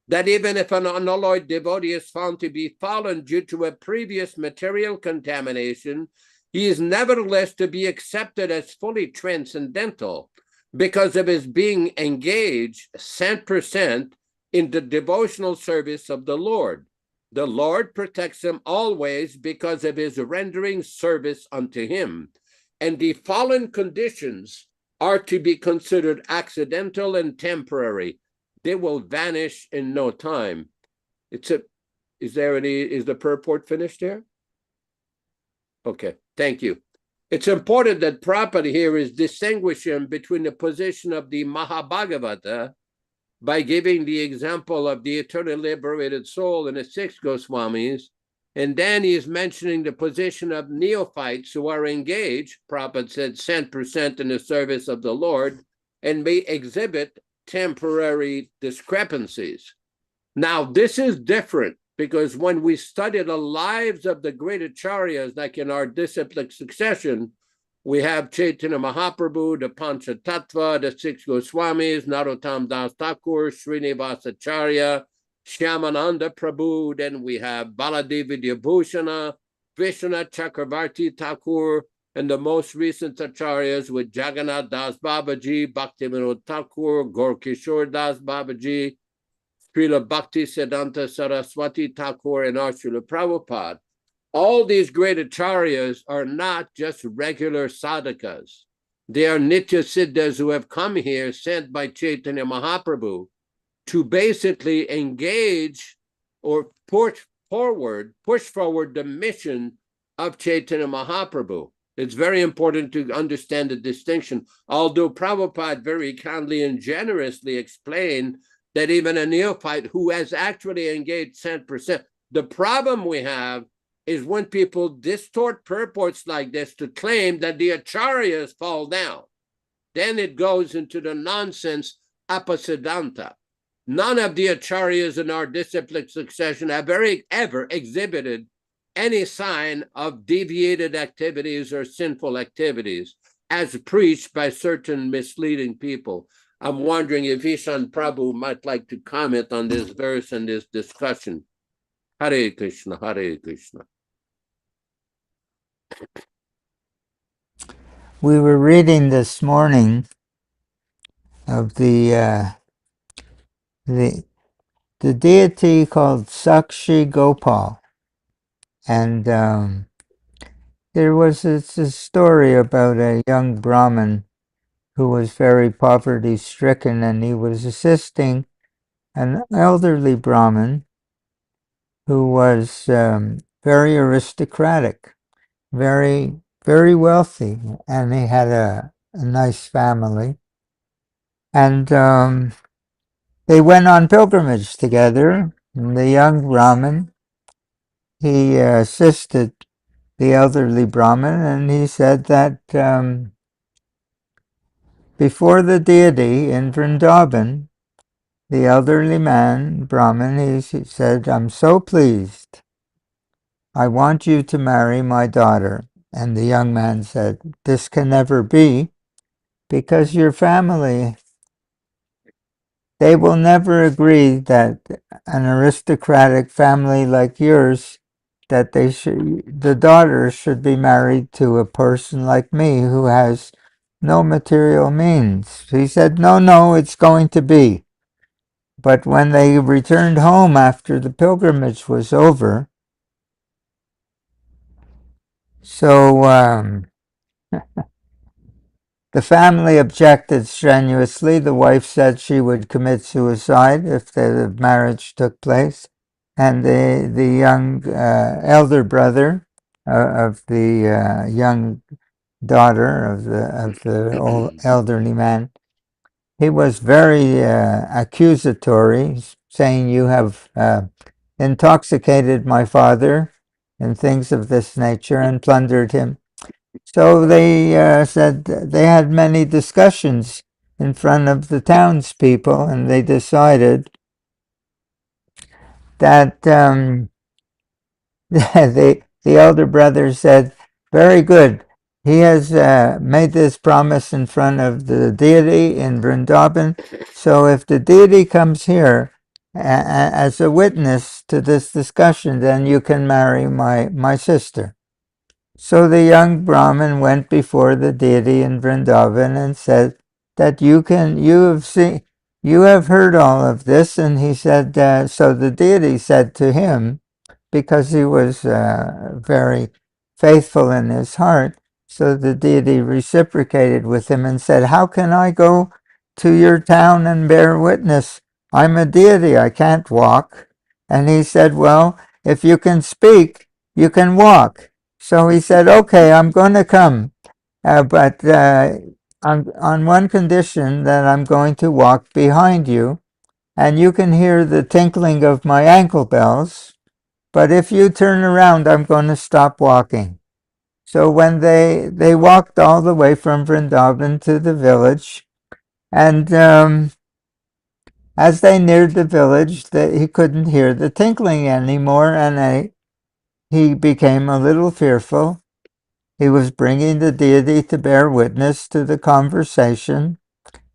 that even if an unalloyed devotee is found to be fallen due to a previous material contamination, he is nevertheless to be accepted as fully transcendental because of his being engaged 100% in the devotional service of the Lord. The Lord protects him always because of his rendering service unto him. And the fallen conditions are to be considered accidental and temporary. They will vanish in no time. Is the purport finished there? Okay, thank you. It's important that Prabhupada here is distinguishing between the position of the Mahabhagavata by giving the example of the eternally liberated soul in the six Goswamis, and then he is mentioning the position of neophytes who are engaged, Prabhupada said, 100% in the service of the Lord, and may exhibit temporary discrepancies. Now, this is different because when we study the lives of the great acharyas, like in our disciplic succession, we have Chaitanya Mahaprabhu, the Panchatattva, the six Goswamis, Narottam Das Thakur, Srinivasa Acharya, Shyamananda Prabhu, then we have Baladevi Vidyabhushana, Vishwanath Chakravarti Thakur, and the most recent acharyas with Jagannath Das Babaji, Bhaktivedanta Thakur, Gaur-Kishore Das Babaji, Srila Bhakti Siddhanta Saraswati Thakur, and our Srila Prabhupada. All these great acharyas are not just regular sadhakas. They are nitya siddhas who have come here sent by Chaitanya Mahaprabhu to basically engage or push forward the mission of Chaitanya Mahaprabhu. It's very important to understand the distinction, although Prabhupada very kindly and generously explained that even a neophyte who has actually engaged 100%, the problem we have is when people distort purports like this to claim that the acharyas fall down. Then it goes into the nonsense apasiddhanta. None of the acharyas in our disciplic succession have ever exhibited any sign of deviated activities or sinful activities as preached by certain misleading people. I'm wondering if Ishan Prabhu might like to comment on this verse and this discussion. Hare Krishna, Hare Krishna. We were reading this morning of the deity called Sakshi Gopal, and it's a story about a young Brahmin who was very poverty-stricken, and he was assisting an elderly Brahmin who was very aristocratic, very, very wealthy, and he had a nice family. And they went on pilgrimage together. And the young Brahmin, he assisted the elderly Brahmin, and he said that before the deity in Vrindavan, the elderly man, Brahmin, he said, "I'm so pleased. I want you to marry my daughter." And the young man said, "This can never be, because your family, they will never agree that an aristocratic family like yours, that the daughter should be married to a person like me who has no material means." He said, no, it's going to be. But when they returned home after the pilgrimage was over, so the family objected strenuously. The wife said she would commit suicide if the marriage took place. And the young elder brother of the young daughter of the old elderly man, he was very accusatory, saying, "You have intoxicated my father," and things of this nature, and plundered him. So they said they had many discussions in front of the townspeople, and they decided that the elder brother said, "Very good. He has made this promise in front of the deity in Vrindavan. So if the deity comes here as a witness to this discussion, then you can marry my sister." So the young Brahmin went before the deity in Vrindavan and said that you have heard all of this. And he said, so the deity said to him, because he was very faithful in his heart, so the deity reciprocated with him and said, "How can I go to your town and bear witness? I'm a deity, I can't walk." And he said, "Well, if you can speak, you can walk." So he said, "Okay, I'm going to come, but on one condition, that I'm going to walk behind you, and you can hear the tinkling of my ankle bells. But if you turn around, I'm going to stop walking." So when they walked all the way from Vrindavan to the village, and as they neared the village, he couldn't hear the tinkling anymore, and he became a little fearful. He was bringing the deity to bear witness to the conversation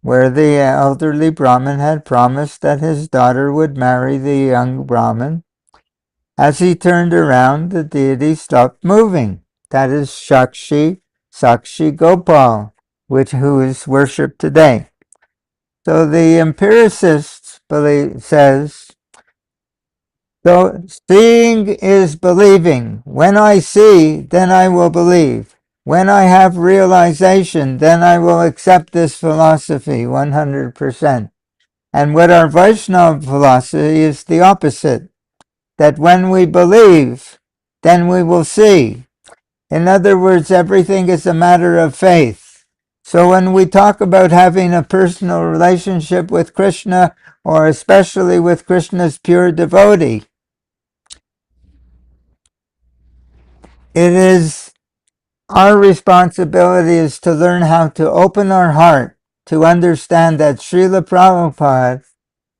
where the elderly Brahmin had promised that his daughter would marry the young Brahmin. As he turned around, the deity stopped moving. That is Sakshi Gopal, who is worshipped today. So the empiricist says, so seeing is believing. When I see, then I will believe. When I have realization, then I will accept this philosophy 100%. And what our Vaishnava philosophy is the opposite, that when we believe, then we will see. In other words, everything is a matter of faith. So when we talk about having a personal relationship with Krishna, or especially with Krishna's pure devotee, it is our responsibility is to learn how to open our heart to understand that Srila Prabhupada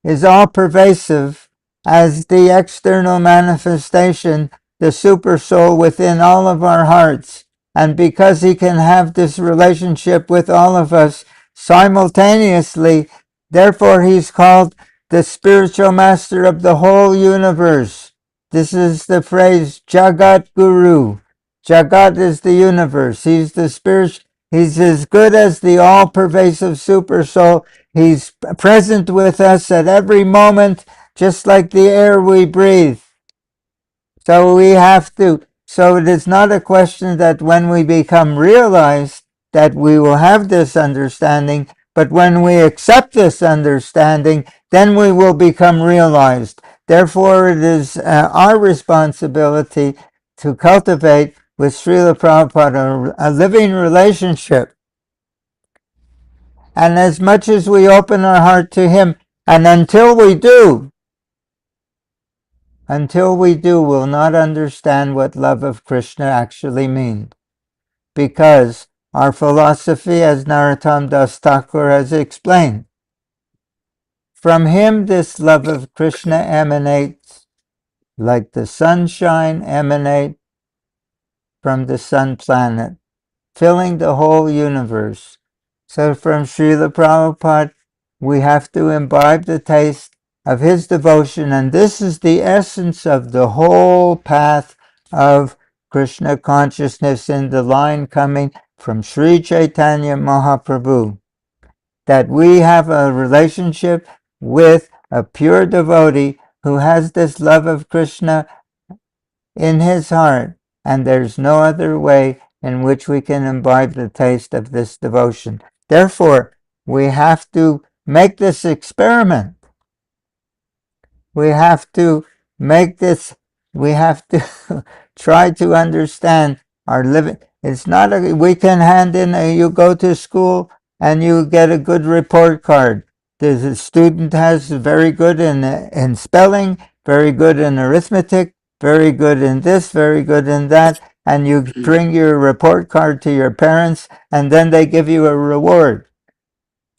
is all-pervasive as the external manifestation, the super soul within all of our hearts. And because he can have this relationship with all of us simultaneously, therefore he's called the spiritual master of the whole universe, This is the phrase Jagat Guru. Jagat is the universe. He's the spirit. He's as good as the all-pervasive super soul. He's present with us at every moment, just like the air we breathe. So it is not a question that when we become realized that we will have this understanding, but when we accept this understanding, then we will become realized. Therefore, it is our responsibility to cultivate with Srila Prabhupada a living relationship. And as much as we open our heart to him, and until we do, we'll not understand what love of Krishna actually means. Because our philosophy, as Narottam Das Thakur has explained, from him this love of Krishna emanates like the sunshine emanates from the sun planet, filling the whole universe. So from Srila Prabhupada, we have to imbibe the taste of his devotion, and this is the essence of the whole path of Krishna consciousness in the line coming from Sri Chaitanya Mahaprabhu, that we have a relationship with a pure devotee who has this love of Krishna in his heart, and there's no other way in which we can imbibe the taste of this devotion. Therefore, we have to make this experiment. We have to try to understand our living. It's not we can hand in you go to school and you get a good report card. The student has very good in spelling, very good in arithmetic, very good in this, very good in that, and you bring your report card to your parents, and then they give you a reward.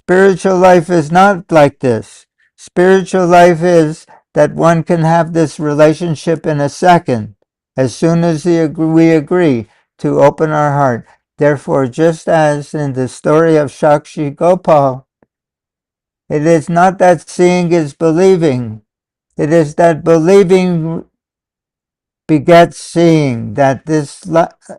Spiritual life is not like this. Spiritual life is that one can have this relationship in a second, as soon as we agree to open our heart. Therefore, just as in the story of Shakshi Gopal, it is not that seeing is believing. It is that believing begets seeing, that this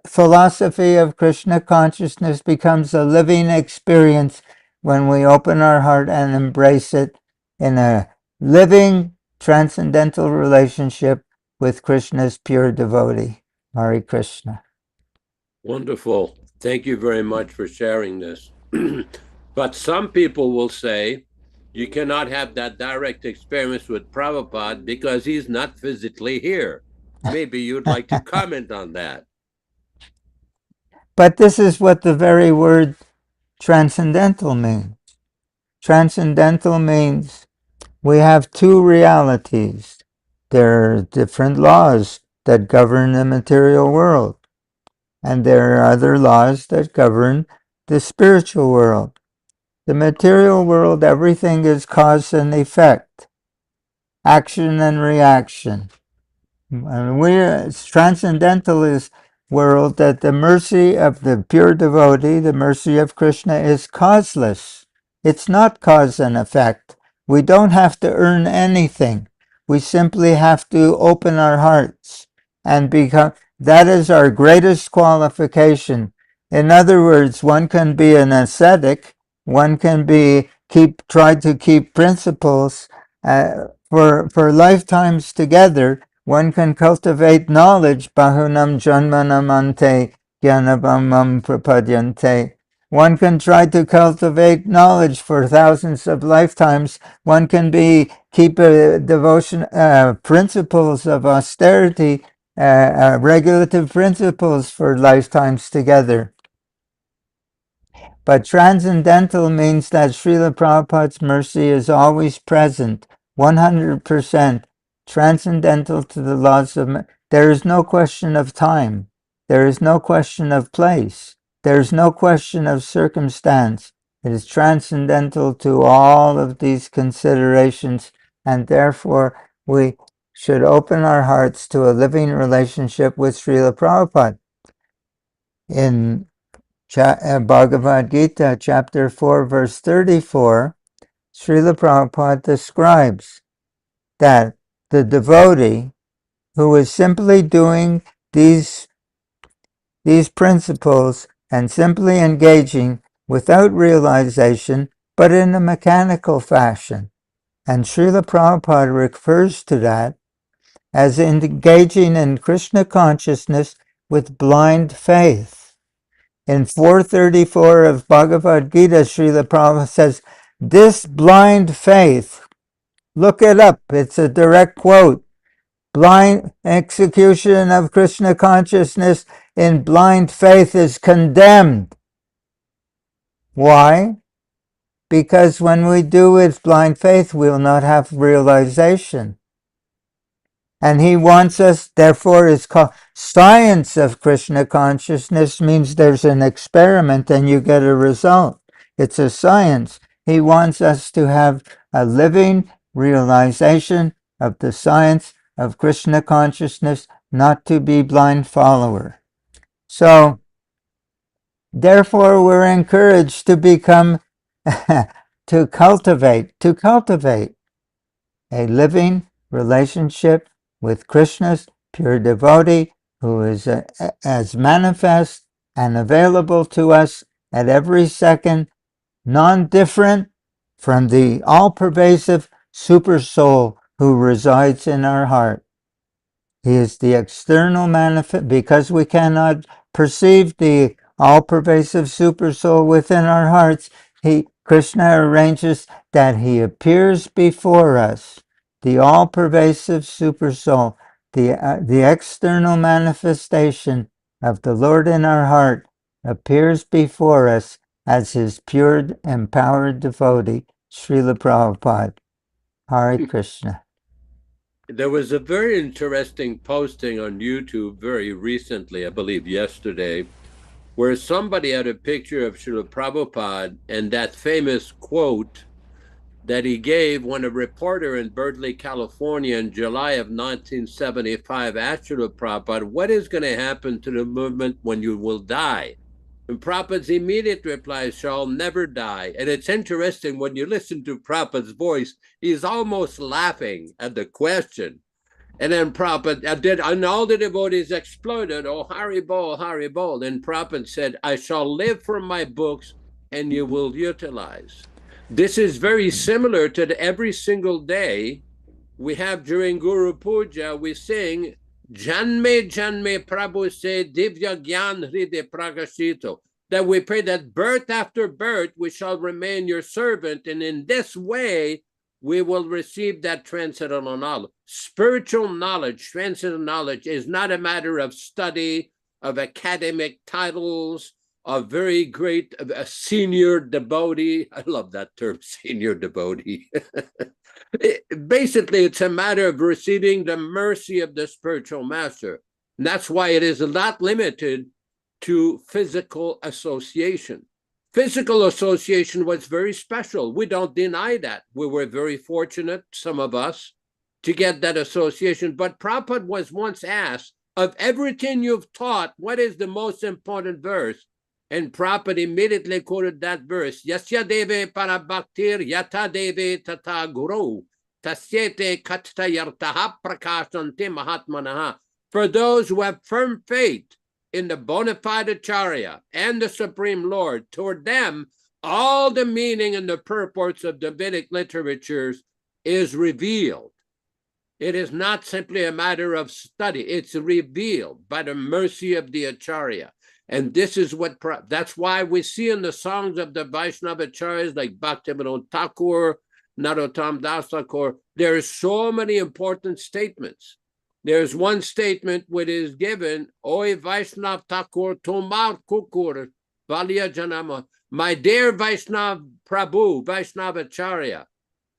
philosophy of Krishna consciousness becomes a living experience when we open our heart and embrace it in a living transcendental relationship with Krishna's pure devotee. Hare Krishna. Wonderful. Thank you very much for sharing this. But some people will say you cannot have that direct experience with Prabhupada because he's not physically here. Maybe you'd like to comment on that. But this is what the very word transcendental means. Transcendental means we have two realities. There are different laws that govern the material world, and there are other laws that govern the spiritual world. The material world, everything is cause and effect, action and reaction. And transcendental is world that the mercy of the pure devotee, the mercy of Krishna, is causeless. It's not cause and effect. We don't have to earn anything. We simply have to open our hearts and become. That is our greatest qualification. In other words, one can be an ascetic. One can try to keep principles for lifetimes together. One can cultivate knowledge, bahunam janmanam ante jnanabhamam prapadyante. One can try to cultivate knowledge for thousands of lifetimes. One can keep a devotion, principles of austerity, regulative principles for lifetimes together. But transcendental means that Srila Prabhupada's mercy is always present, 100%, transcendental to the laws of... There is no question of time. There is no question of place. There is no question of circumstance. It is transcendental to all of these considerations, and therefore we should open our hearts to a living relationship with Srila Prabhupada. In Bhagavad Gita, chapter 4, verse 34, Srila Prabhupada describes that the devotee who is simply doing these principles and simply engaging without realization, but in a mechanical fashion. And Srila Prabhupada refers to that as engaging in Krishna consciousness with blind faith. In 434 of Bhagavad Gita, Srila Prabhupada says, this blind faith, look it up, it's a direct quote, blind execution of Krishna consciousness in blind faith is condemned. Why? Because when we do with blind faith, we will not have realization. And he wants us, therefore it's called science of Krishna consciousness, means there's an experiment and you get a result. It's a science. He wants us to have a living realization of the science of Krishna consciousness, not to be blind follower. So, therefore we're encouraged to become, to cultivate a living relationship with Krishna's pure devotee, who is as manifest and available to us at every second, non-different from the all-pervasive super soul who resides in our heart. He is the external manifest, because we cannot perceive the all-pervasive super soul within our hearts. Krishna arranges that he appears before us, the all-pervasive super soul, the external manifestation of the Lord in our heart appears before us as his pure, empowered devotee, Srila Prabhupada. Hare Krishna. There was a very interesting posting on YouTube very recently, I believe yesterday, where somebody had a picture of Srila Prabhupada and that famous quote that he gave when a reporter in Berkeley, California in July of 1975 asked Srila Prabhupada, what is going to happen to the movement when you will die? And Prabhupada's immediate reply, shall never die. And it's interesting, when you listen to Prabhupada's voice, he's almost laughing at the question. And then Prabhupada, and all the devotees exploded, oh, Hari Bol, Hari Bol. And Prabhupada said, I shall live from my books and you will utilize. This is very similar to every single day we have during Guru Puja, we sing, Janme Janme Prabhu se Divya Gyan Hride Prakashito, that we pray that birth after birth we shall remain your servant, and in this way we will receive that transcendental knowledge. Spiritual knowledge, transcendental knowledge, is not a matter of study, of academic titles, of very great senior devotee. I love that term, senior devotee. Basically, it's a matter of receiving the mercy of the spiritual master. And that's why it is not limited to physical association. Physical association was very special. We don't deny that. We were very fortunate, some of us, to get that association. But Prabhupada was once asked, of everything you've taught, what is the most important verse? And Prabhupada immediately quoted that verse, Yasya deve para bhaktir yata deve tata guru, tasyete kattayartaha prakasante mahatmanaha. For those who have firm faith in the bona fide Acharya and the Supreme Lord, toward them, all the meaning and the purports of the Vedic literatures is revealed. It is not simply a matter of study. It's revealed by the mercy of the Acharya. And this is what, that's why we see in the songs of the Vaishnava Acharyas like Bhaktivedanta Thakur, Narottam Das Thakur, there are so many important statements. There's one statement which is given, Oi Vaishnav Thakur Tomar Kukur Valya Janama. My dear Vaishnav Prabhu, Vaishnava Acharya,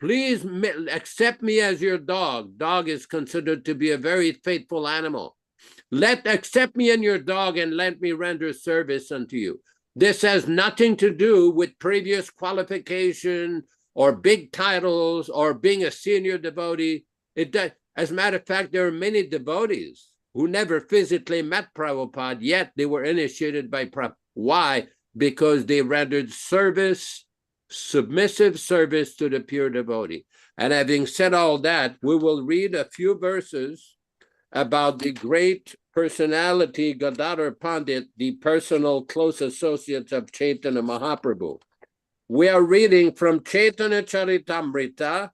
please accept me as your dog. Dog is considered to be a very faithful animal. Accept me and your dog and let me render service unto you. This has nothing to do with previous qualification or big titles or being a senior devotee. As a matter of fact, there are many devotees who never physically met Prabhupada, yet they were initiated by Prabhupada. Why? Because they rendered service, submissive service to the pure devotee. And having said all that, we will read a few verses about the great personality Gadādhara Pandit, the personal close associates of Chaitanya Mahaprabhu. We are reading from Chaitanya Charitamrita,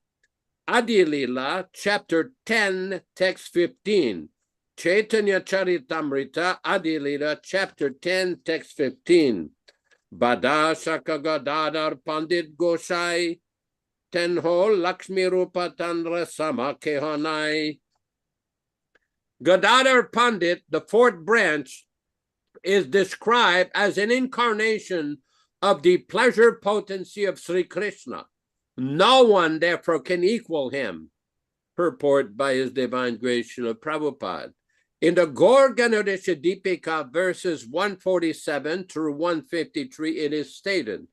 Adi Lila, chapter 10, text 15. Chaitanya Charitamrita, Adi Lila, chapter 10, text 15. Bada Shaka Gadādhara Pandit Gosai, Tenho Lakshmi Rupa Tandra Sama Kehonai. Gadādhara Pandit, the fourth branch, is described as an incarnation of the pleasure potency of Sri Krishna. No one, therefore, can equal him. Purport by His Divine Grace Srila Prabhupada. In the Gaur Ganodesha Deepika, verses 147 through 153, it is stated,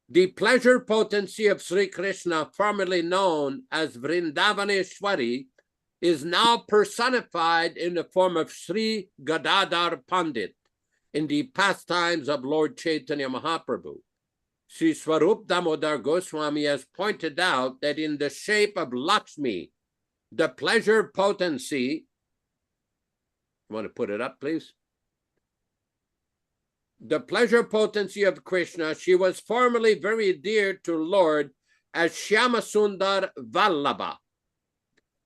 the pleasure potency of Sri Krishna, formerly known as Vrindavaneshwari, is now personified in the form of Sri Gadādhara Pandit in the pastimes of Lord Chaitanya Mahaprabhu. Sri Swarup Damodar Goswami has pointed out that in the shape of Lakshmi, the pleasure potency, you want to put it up, please? The pleasure potency of Krishna, she was formerly very dear to Lord as Shyamasundar Vallabha.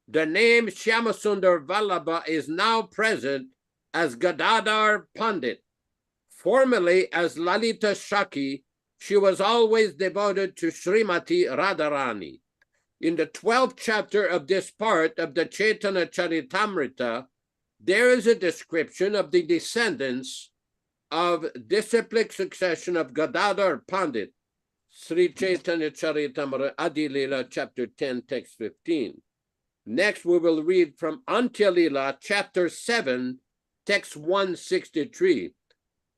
The name Shyamasundar Vallabha is now present as Gadādhara Pandit. Formerly as Lalita Shaki, she was always devoted to Srimati Radharani. In the 12th chapter of this part of the Chaitanya Charitamrita, there is a description of the descendants of disciplic succession of Gadādhara Pandit, Sri Chaitanya Charitamrita, Adi Lila, chapter 10, text 15. Next, we will read from Antya Lila, chapter 7, text 163.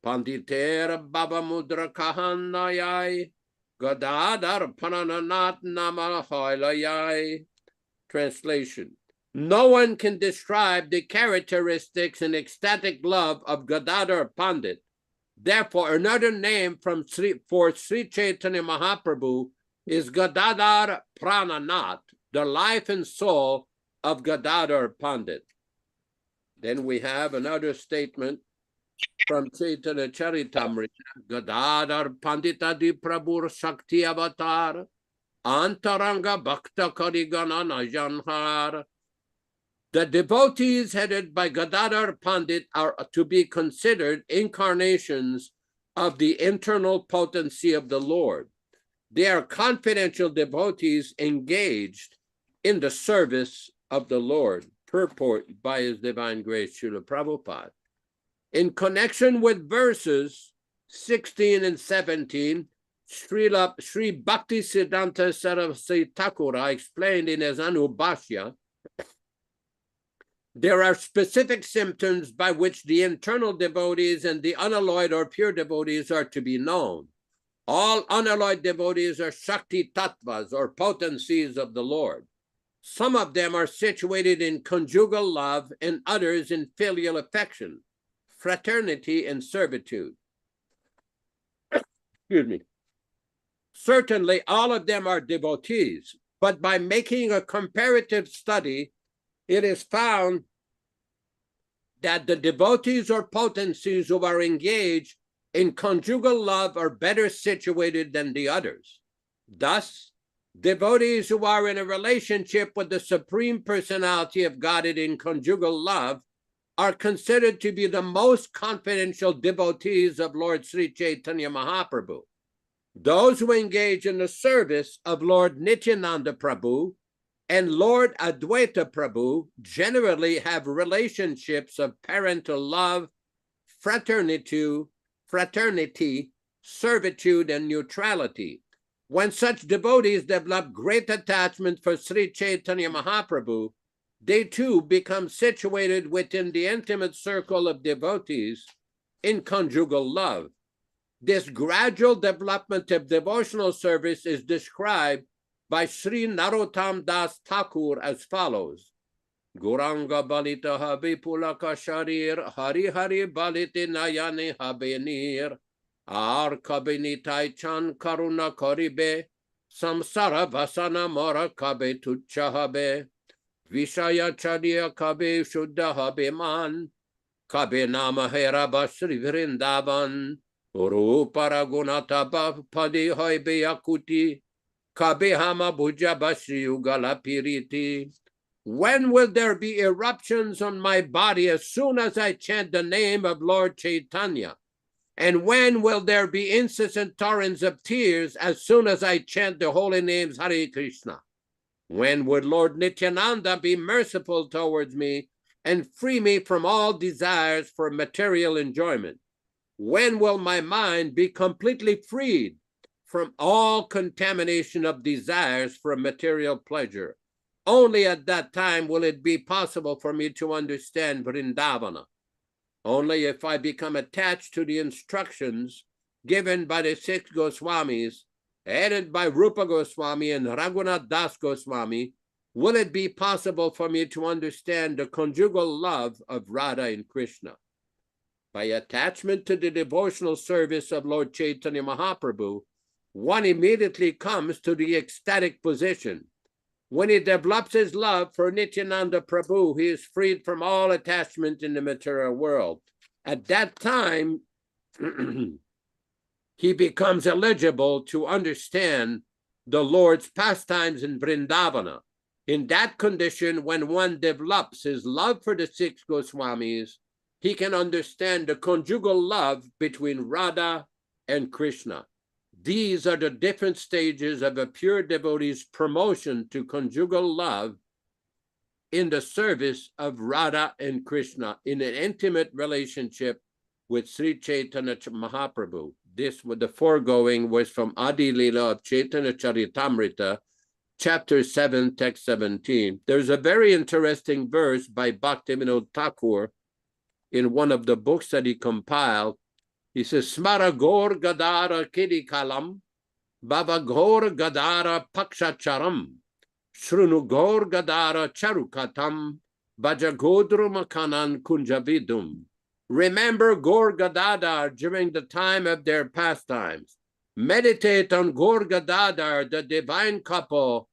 Panditera Baba Mudra Kahanayai, Gadādhara Pananat Namahoilayai. Translation. No one can describe the characteristics and ecstatic love of Gadādhara Pandit. Therefore, another name for Sri Chaitanya Mahaprabhu is Gadādhara Prananath, the life and soul of Gadādhara Pandit. Then we have another statement from Chaitanya Charitamrita, Gadādhara Pandita di Prabhur Shakti Avatar, Antaranga Bhakta Karigana Najanhar. The devotees headed by Gadādhara Pandit are to be considered incarnations of the internal potency of the Lord. They are confidential devotees engaged in the service of the Lord. Purport by His Divine Grace Srila Prabhupada. In connection with verses 16 and 17, Sri Bhaktisiddhanta Saraswati Thakura explained in his Anubhashya, there are specific symptoms by which the internal devotees and the unalloyed or pure devotees are to be known. All unalloyed devotees are Shakti Tattvas or potencies of the Lord. Some of them are situated in conjugal love and others in filial affection, fraternity, and servitude. Excuse me. Certainly, all of them are devotees, but by making a comparative study, it is found that the devotees or potencies who are engaged in conjugal love are better situated than the others. Thus, devotees who are in a relationship with the Supreme Personality of Godhead in conjugal love are considered to be the most confidential devotees of Lord Sri Chaitanya Mahaprabhu. Those who engage in the service of Lord Nityananda Prabhu and Lord Advaita Prabhu generally have relationships of parental love, fraternity, servitude, and neutrality. When such devotees develop great attachment for Sri Chaitanya Mahaprabhu, they too become situated within the intimate circle of devotees in conjugal love. This gradual development of devotional service is described by Sri Narottam Das Thakur as follows. Guranga balita habe pulaka sharir, hari hari balite nayane habe nir, ar kabinitai chan karuna karibe, samsara vasana mora kabe tucha habe. Vishaya Chadiya Kabe Shuddha Habeman, Kabe Nama Heraba Sri Vrindavan, Uru Paragunata Padi Hoibe Yakuti, Kabe Hama Bhuja Bashri Ugala Piriti. When will there be eruptions on my body as soon as I chant the name of Lord Chaitanya? And when will there be incessant torrents of tears as soon as I chant the holy names Hare Krishna? When would Lord Nityananda be merciful towards me and free me from all desires for material enjoyment? When will my mind be completely freed from all contamination of desires for material pleasure? Only at that time will it be possible for me to understand Vrindavana. Only if I become attached to the instructions given by the 6 Goswamis, headed by Rupa Goswami and Raghunath Das Goswami, will it be possible for me to understand the conjugal love of Radha and Krishna. By attachment to the devotional service of Lord Chaitanya Mahaprabhu, one immediately comes to the ecstatic position. When he develops his love for Nityananda Prabhu, he is freed from all attachment in the material world. At that time, he becomes eligible to understand the Lord's pastimes in Vrindavana. In that condition, when one develops his love for the 6 Goswamis, he can understand the conjugal love between Radha and Krishna. These are the different stages of a pure devotee's promotion to conjugal love in the service of Radha and Krishna in an intimate relationship with Sri Chaitanya Mahaprabhu. The foregoing was from Adi Lila of Chaitanya Charitamrita, chapter 7, text 17. There's a very interesting verse by Bhaktivedanta Thakur in one of the books that he compiled. He says, Smara Gaur Gadādhara Kidikalam, Bhava Gaur Gadādhara Pakshacharam, Shrunu Gaur Gadādhara Charukatam, Bhaja Godrumakanan Kunjavidum. Remember Gaur Gadādhara during the time of their pastimes. Meditate on Gaur Gadādhara, the divine couple,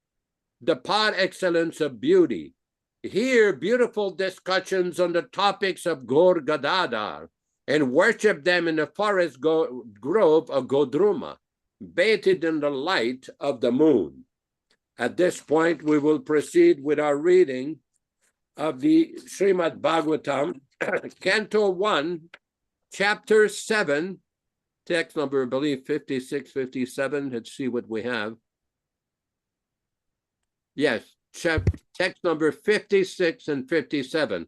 the par excellence of beauty. Hear beautiful discussions on the topics of Gaur Gadādhara, and worship them in the forest grove of Godruma, bathed in the light of the moon. At this point, we will proceed with our reading of the Śrīmad Bhāgavatam, Canto 1, Chapter 7, text number, I believe, 56, 57. Let's see what we have. Yes, text number 56 and 57.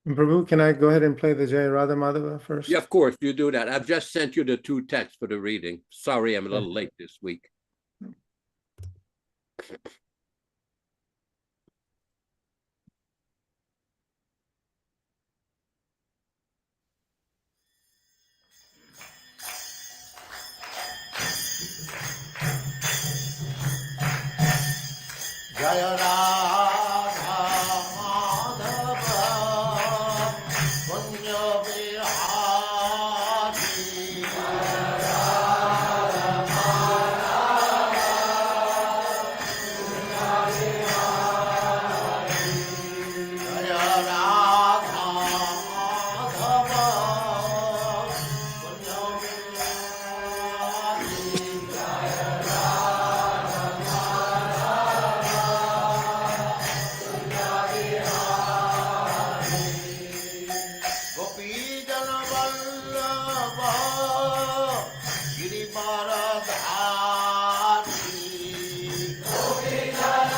Prabhu, can I go ahead and play the Jai Radha Madhava first? Yeah, of course, you do that. I've just sent you the 2 texts for the reading. Sorry, I'm a little late this week. Jai Radha Madhava Punya Vihari. Jai Radha Madhava Punya Vihari. Jai Radha Madhava Punya Vihari. Jai Radha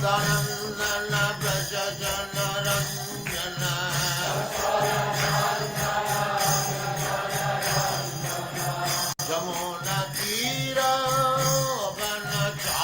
Yaśodā-nandana Dāsa Jamuna Tira Vanacārya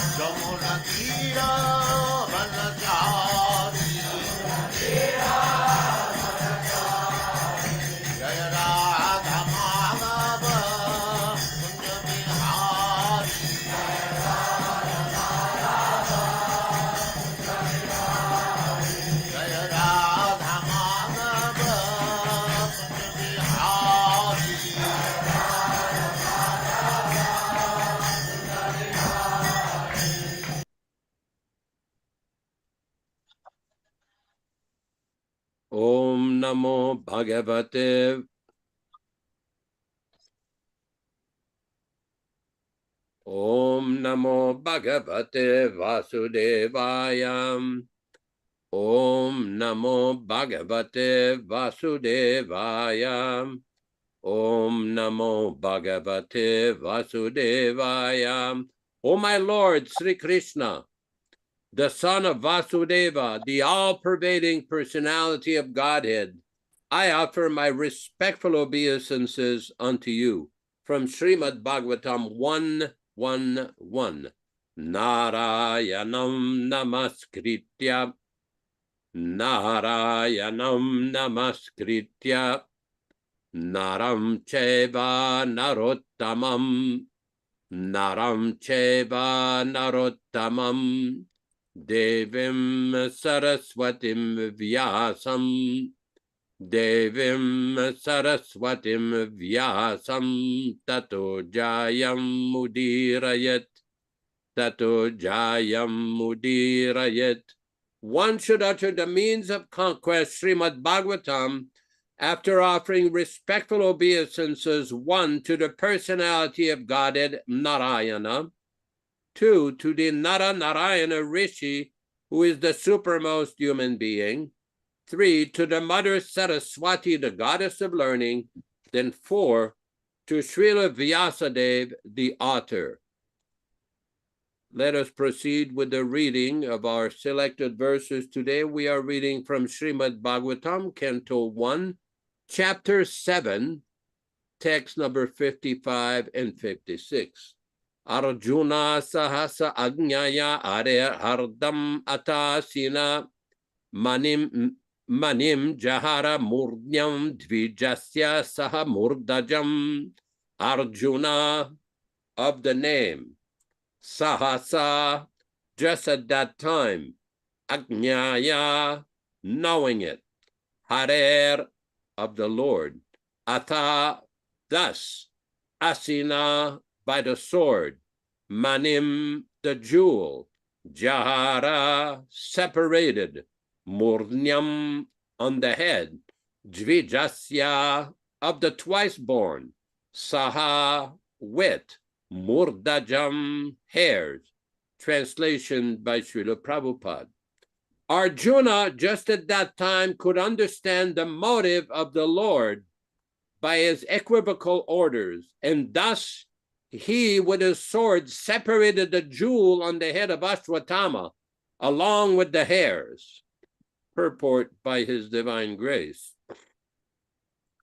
Jamuna Tira Vanacārya Jaya Radha Madhava Om Namo Bhagavate Om Namo Bhagavate Vasudevaya Om Namo Bhagavate Vasudevaya Om Namo Bhagavate Vasudevaya. O my Lord Sri Krishna, the son of Vasudeva, the all-pervading personality of Godhead, I offer my respectful obeisances unto you. From Śrīmad Bhāgavatam 1:1:1. Narayanam namaskritya, Narayanam namaskritya, Naram cheva narottamam, Naram cheva narottamam, Devim Saraswatim Vyasam, Devim Saraswatim Vyasam, Tato Jayam Mudirayat, Tato Jayam Mudirayat. One should utter the means of conquest, Śrīmad Bhāgavatam, after offering respectful obeisances, 1, to the personality of Godhead, Narayana, 2, to the Narayana Rishi, who is the supermost human being, 3, to the Mother Saraswati, the goddess of learning, then 4, to Srila Vyasadeva, the author. Let us proceed with the reading of our selected verses. Today we are reading from Śrīmad Bhāgavatam, Canto 1, Chapter 7, text number 55 and 56. Arjuna sahasa agnyaya are hardam atasina manim jahara murdnyam dvijasya saha murdajam. Arjuna, of the name, sahasa, just at that time, agnyaya, knowing it, harer, of the Lord, ata, thus, asina, by the sword, manim, the jewel, jahara, separated, murnyam, on the head, dvijasya, of the twice-born, saha, with, murdajam, hairs. Translation by Srila Prabhupada. Arjuna, just at that time, could understand the motive of the Lord by his equivocal orders, and thus he with his sword separated the jewel on the head of Ashwatthama along with the hairs. Purport by His Divine Grace.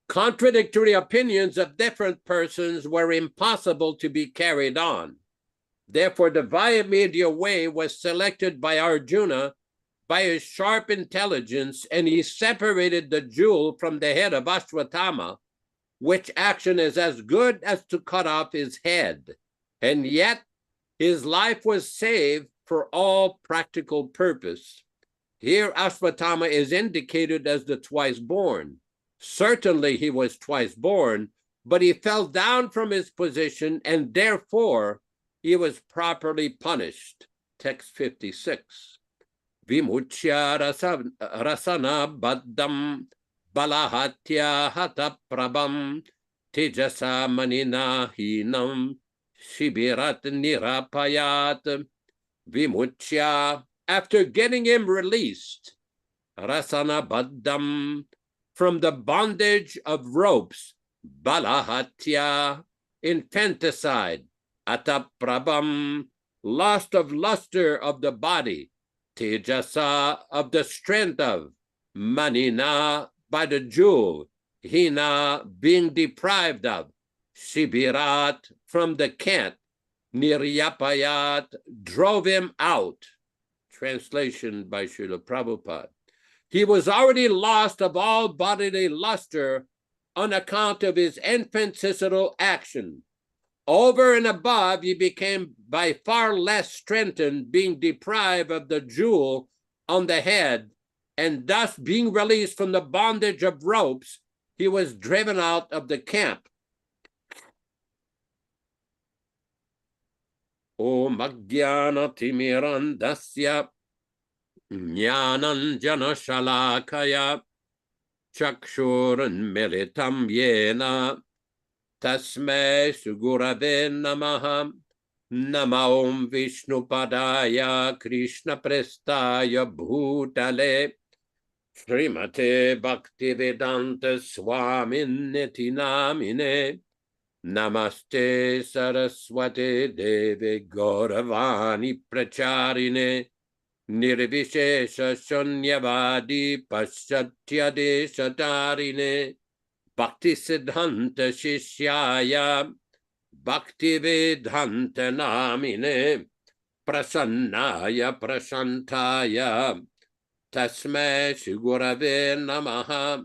Contradictory opinions of different persons were impossible to be carried on. Therefore, the via media way was selected by Arjuna by his sharp intelligence, and he separated the jewel from the head of Ashwatthama, which action is as good as to cut off his head. And yet, his life was saved for all practical purpose. Here, Ashwatthama is indicated as the twice-born. Certainly, he was twice-born, but he fell down from his position, and therefore, he was properly punished. Text 56. Vimuchya rasana baddam balahatya hata prabham tejasa manina hinam shibirat nirapayat. Vimuchya, after getting him released, rasana baddam, from the bondage of ropes, balahatya, infanticide, ataprabham, lost of luster of the body, tejasa, of the strength of, manina, by the jewel, hina, being deprived of, shibirat, from the cant, niryapayat, drove him out. Translation by Srila Prabhupada. He was already lost of all bodily luster on account of his infanticidal action. Over and above, he became by far less strengthened, being deprived of the jewel on the head, and thus being released from the bondage of ropes, he was driven out of the camp. Om Ajnana Timirandasya Jnananjana Shalakaya Chakshurun Militam Yena Tasmai Sugurave Namaha Nama Om Vishnupadaya Krishna Prestaya Bhutale Śrīmate Bhaktivedanta Swami Namine Namaste Saraswate Deve Gauravani Pracharine Nirvishesha Shunyavadi Paschatya Deshatarine Bhaktisiddhanta Shishyaya Bhaktivedanta Namine Prasannaya Prashantaya Tasmai Shigurave Namaha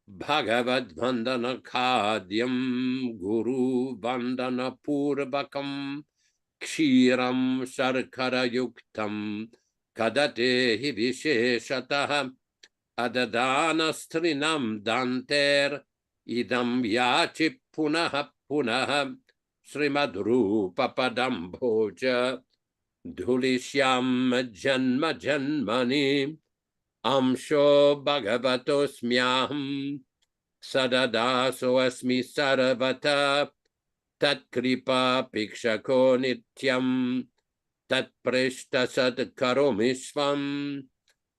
Bhagavad Vandana Khadyam Guru Vandana Purvakam Kshiram Sharkara Yuktam Kadate Hi Visheshataha Adadana Strinam Danter Idam Yachi Punaha Punaha Śrīmad Rupa Padam Bhoja Dhulishyam Janma Janmani Amsho Bhagavatosmyaham Sadadaso Asmi Saravata Tat Kripa Pikshako Nityam Tat Preshta Sad Karomishvam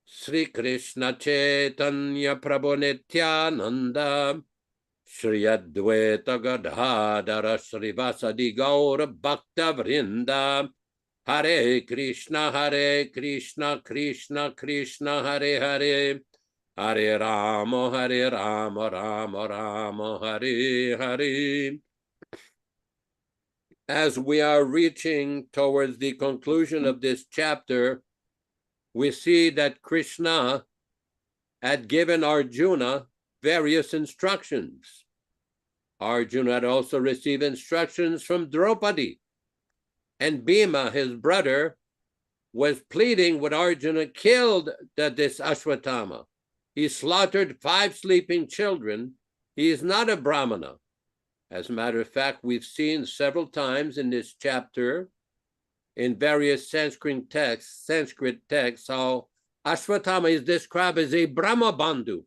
Sri Krishna Chaitanya Prabhu Nityananda Shri Advaita Gadādhara Srivasadi Gaura Bhakta Vrinda Hare Krishna, Krishna Krishna, Hare Hare, Hare Rama, Rama Rama, Hare Hare. As we are reaching towards the conclusion of this chapter, we see that Krishna had given Arjuna various instructions. Arjuna had also received instructions from Draupadi. And Bhima, his brother, was pleading with Arjuna, killed this Ashwatthama. He slaughtered 5 sleeping children. He is not a Brahmana. As a matter of fact, we've seen several times in this chapter, in various Sanskrit texts, how Ashwatthama is described as a Brahma Bandhu,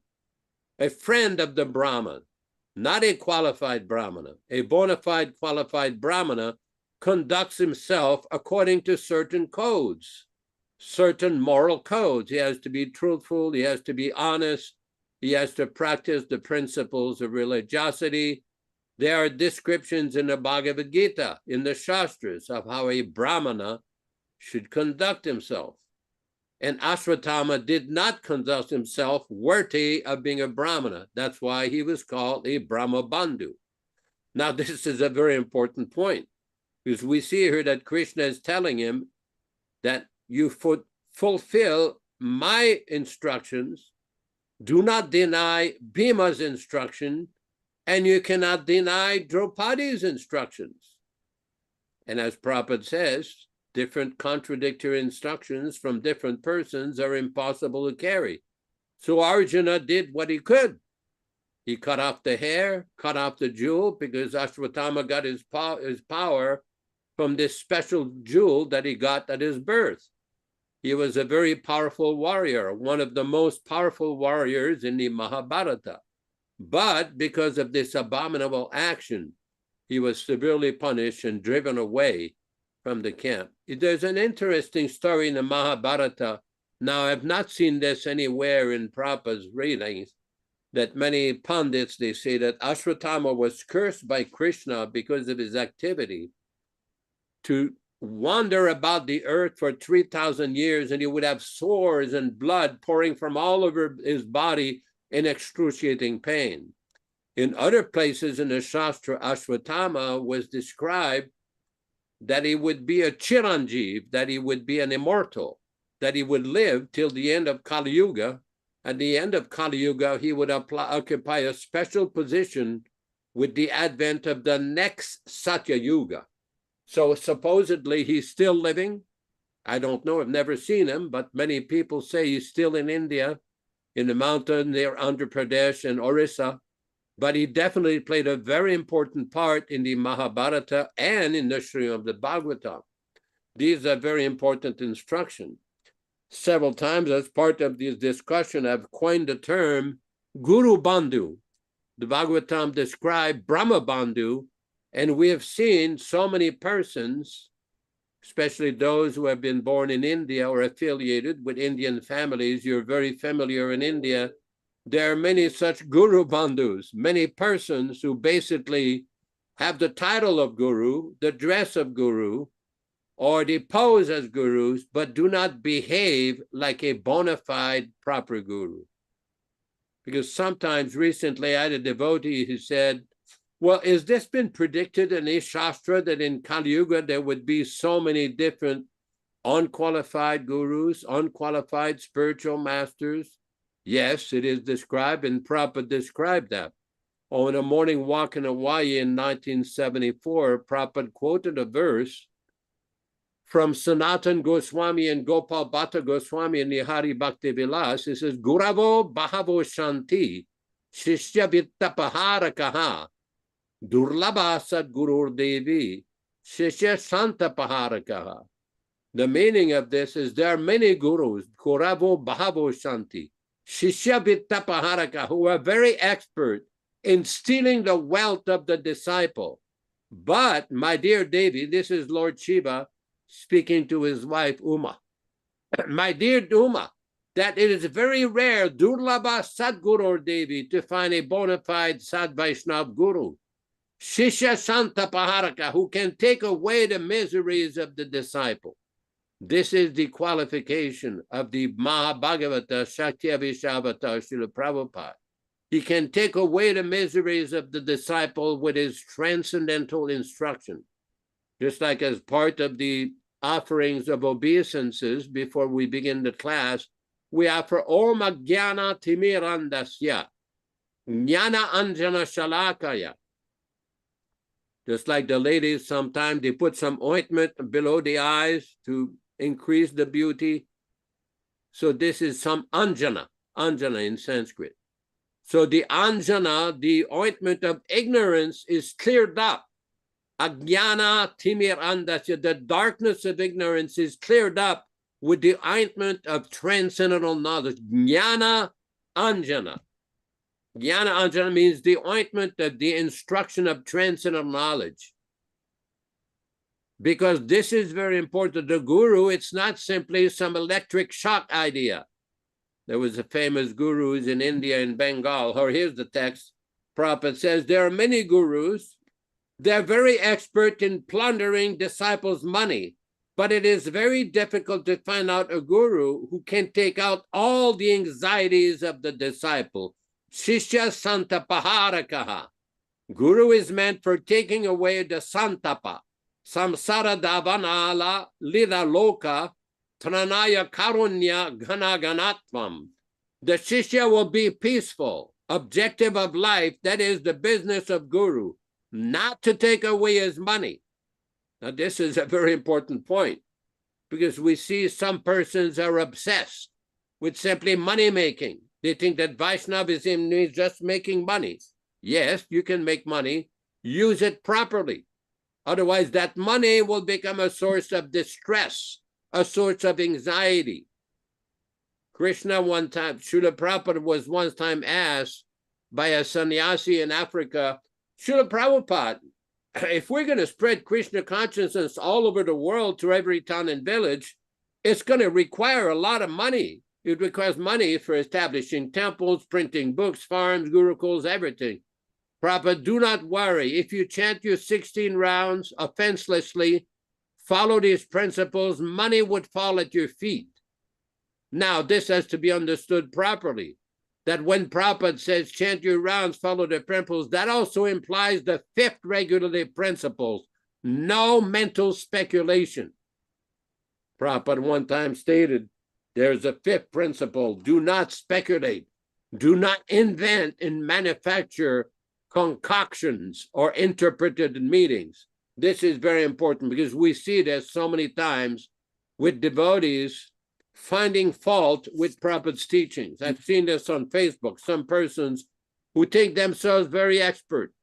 a friend of the Brahman, not a qualified Brahmana. A bona fide qualified Brahmana conducts himself according to certain codes, certain moral codes. He has to be truthful, he has to be honest, He has to practice the principles of religiosity. There are descriptions in the Bhagavad Gita, in the Shastras, of how a Brahmana should conduct himself. And Ashwatthama did not conduct himself worthy of being a Brahmana. That's why he was called a Brahma Bandhu. Now, this is a very important point, because we see here that Krishna is telling him that you fulfill my instructions, do not deny Bhima's instruction, and you cannot deny Draupadi's instructions. And as Prabhupada says, different contradictory instructions from different persons are impossible to carry. So Arjuna did what he could. He cut off the hair, cut off the jewel, because Ashwatthama got his power from this special jewel that he got at his birth. He was a very powerful warrior, one of the most powerful warriors in the Mahabharata. But because of this abominable action, he was severely punished and driven away from the camp. There's an interesting story in the Mahabharata. Now, I've not seen this anywhere in Prabhupada's readings, that many Paṇḍits, they say that Ashwatthama was cursed by Krishna because of his activity to wander about the earth for 3,000 years, and he would have sores and blood pouring from all over his body in excruciating pain. In other places in the Shastra, Ashwatthama was described that he would be a Chiranjeev, that he would be an immortal, that he would live till the end of Kali Yuga. At the end of Kali Yuga, he would occupy a special position with the advent of the next Satya Yuga. So supposedly he's still living. I don't know, I've never seen him, but many people say he's still in India, in the mountain near Andhra Pradesh and Orissa. But he definitely played a very important part in the Mahabharata and in the Śrīmad Bhāgavatam. These are very important instructions. Several times, as part of this discussion, I've coined the term Guru Bandhu. The Bhagavatam described Brahma Bandhu, and we have seen so many persons, especially those who have been born in India or affiliated with Indian families. You're very familiar in India. There are many such Guru Bandhus, many persons who basically have the title of Guru, the dress of Guru, or they pose as gurus, but do not behave like a bona fide proper guru. Because sometimes recently I had a devotee who said, well, has this been predicted in a Shastra that in Kali Yuga there would be so many different unqualified gurus, unqualified spiritual masters? Yes, it is described, and Prabhupada described that. On a morning walk in Hawaii in 1974, Prabhupada quoted a verse from Sanatan Goswami and Gopal Bhatta Goswami in the Hari Bhakti Vilas. It says, Guravo Bahavo Shanti, Shishya Vittapahara Kaha, Durlabha Sadgurur Devi, Shishya Santa Pahara Kaha. The meaning of this is there are many gurus, Guravo Bahavo Shanti, Shishya Vittapahara Kaha, who are very expert in stealing the wealth of the disciple. But, my dear Devi, this is Lord Shiva speaking to his wife, Uma. My dear Uma, that it is very rare, Durlabha Sadguru Devi, to find a bona fide Sad Vaishnav Guru. Shishya Santa Paharaka, who can take away the miseries of the disciple. This is the qualification of the Mahabhagavata Shakti-Avishavata Srila Prabhupada. He can take away the miseries of the disciple with his transcendental instruction. Just like as part of the offerings of obeisances before we begin the class, we offer Om Ajnana Timirandasya, Jnana Anjana Shalakaya. Just like the ladies, sometimes they put some ointment below the eyes to increase the beauty. So this is some Anjana in Sanskrit. So the Anjana, the ointment of ignorance, is cleared up. Ajnana Timirandasya, the darkness of ignorance is cleared up with the ointment of transcendental knowledge. Jnana Anjana. Jnana Anjana means the ointment of the instruction of transcendental knowledge. Because this is very important. The guru, it's not simply some electric shock idea. There was a famous gurus in India and Bengal. Or here's the text. Prabhupada says, there are many gurus. They're very expert in plundering disciples' money. But it is very difficult to find out a guru who can take out all the anxieties of the disciple. Shishya santapaharakaha. Guru is meant for taking away the santapa. Samsara davanala lida loka tranaya karunya ganaganatvam. The Shishya will be peaceful. Objective of life, that is the business of Guru, not to take away his money. Now, this is a very important point, because we see some persons are obsessed with simply money making. They think that Vaishnavism means just making money. Yes, you can make money, use it properly. Otherwise, that money will become a source of distress, a source of anxiety. Krishna Srila Prabhupada was one time asked by a sannyasi in Africa, Srila Prabhupada, if we're going to spread Krishna consciousness all over the world to every town and village, it's going to require a lot of money. It requires money for establishing temples, printing books, farms, gurukuls, everything. Prabhupada, do not worry. If you chant your 16 rounds offenselessly, follow these principles, money would fall at your feet. Now, this has to be understood properly, that when Prabhupada says chant your rounds, follow the principles, that also implies the fifth regulative principles, no mental speculation. Prabhupada one time stated, there's a fifth principle, do not speculate, do not invent and manufacture concoctions or interpreted meanings. This is very important because we see this so many times with devotees finding fault with Prabhupada's teachings. I've seen this on Facebook, some persons who think themselves very expert.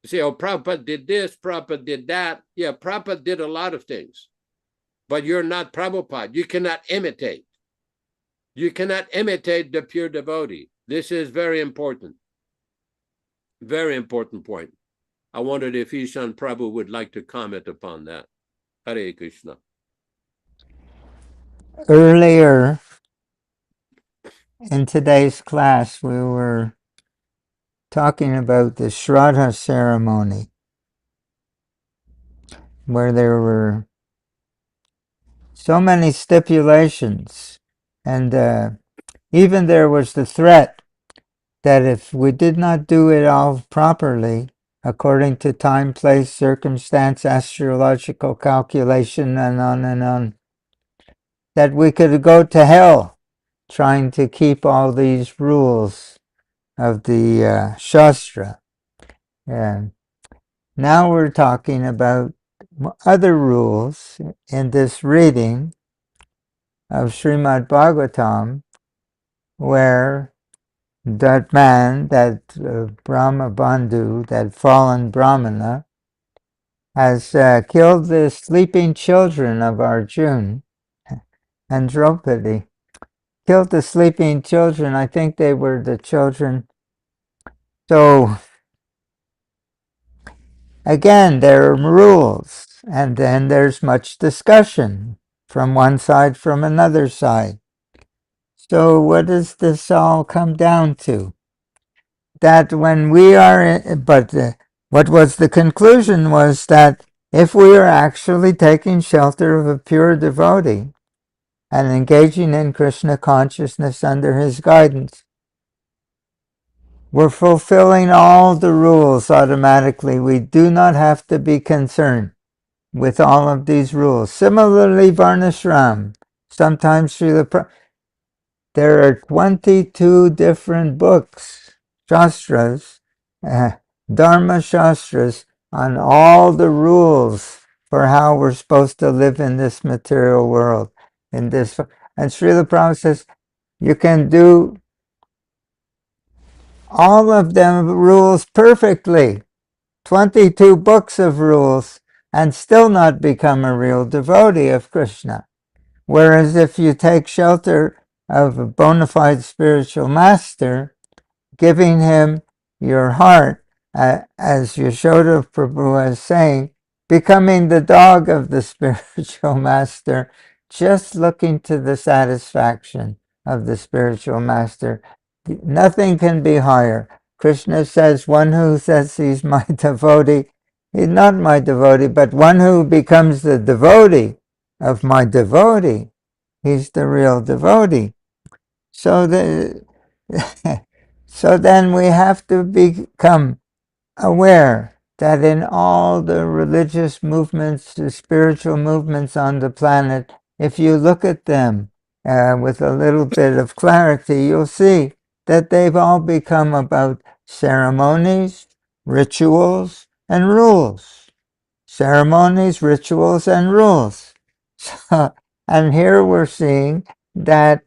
You say, oh, Prabhupada did this, Prabhupada did that. Yeah, Prabhupada did a lot of things, but you're not Prabhupada. You cannot imitate. You cannot imitate the pure devotee. This is very important. Very important point. I wondered if Ishan Prabhu would like to comment upon that. Hare Krishna. Earlier in today's class, we were talking about the Shraddha ceremony, where there were so many stipulations, and even there was the threat that if we did not do it all properly, according to time, place, circumstance, astrological calculation, and on, that we could go to hell trying to keep all these rules of the Shastra. And now we're talking about other rules in this reading of Śrīmad Bhāgavatam, where that man, that Brahma Bandhu, that fallen Brahmana, has killed the sleeping children of Arjuna and Draupadi. Killed the sleeping children. I think they were the children. So, again, there are rules, and then there's much discussion from one side, from another side. So what does this all come down to? That when we are, what was the conclusion was that if we are actually taking shelter of a pure devotee and engaging in Krishna consciousness under his guidance, we're fulfilling all the rules automatically. We do not have to be concerned with all of these rules. Similarly, Varnashram. Sometimes there are 22 different books, Shastras, Dharma Shastras, on all the rules for how we're supposed to live in this material world. And Srila Prabhupada says, you can do all of them rules perfectly, 22 books of rules, and still not become a real devotee of Krishna. Whereas if you take shelter of a bona fide spiritual master, giving him your heart, as Yaśodā Prabhu is saying, becoming the dog of the spiritual master, just looking to the satisfaction of the spiritual master. Nothing can be higher. Krishna says, one who says he's my devotee, he's not my devotee, but one who becomes the devotee of my devotee, he's the real devotee. So so then we have to become aware that in all the religious movements, the spiritual movements on the planet, if you look at them with a little bit of clarity, you'll see that they've all become about ceremonies, rituals, and rules. Ceremonies, rituals, and rules. So, and here we're seeing that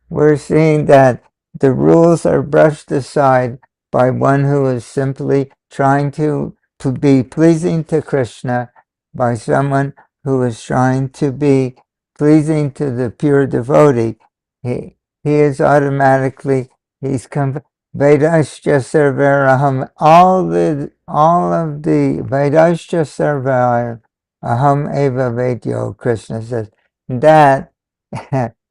we're seeing that the rules are brushed aside by one who is simply trying to be pleasing to Krishna, by someone who is trying to be pleasing to the pure devotee. He is automatically, he's Vedasya Sarvaraham, all of the Vedasya Sarvar Aham Eva Vedyo, Krishna says, that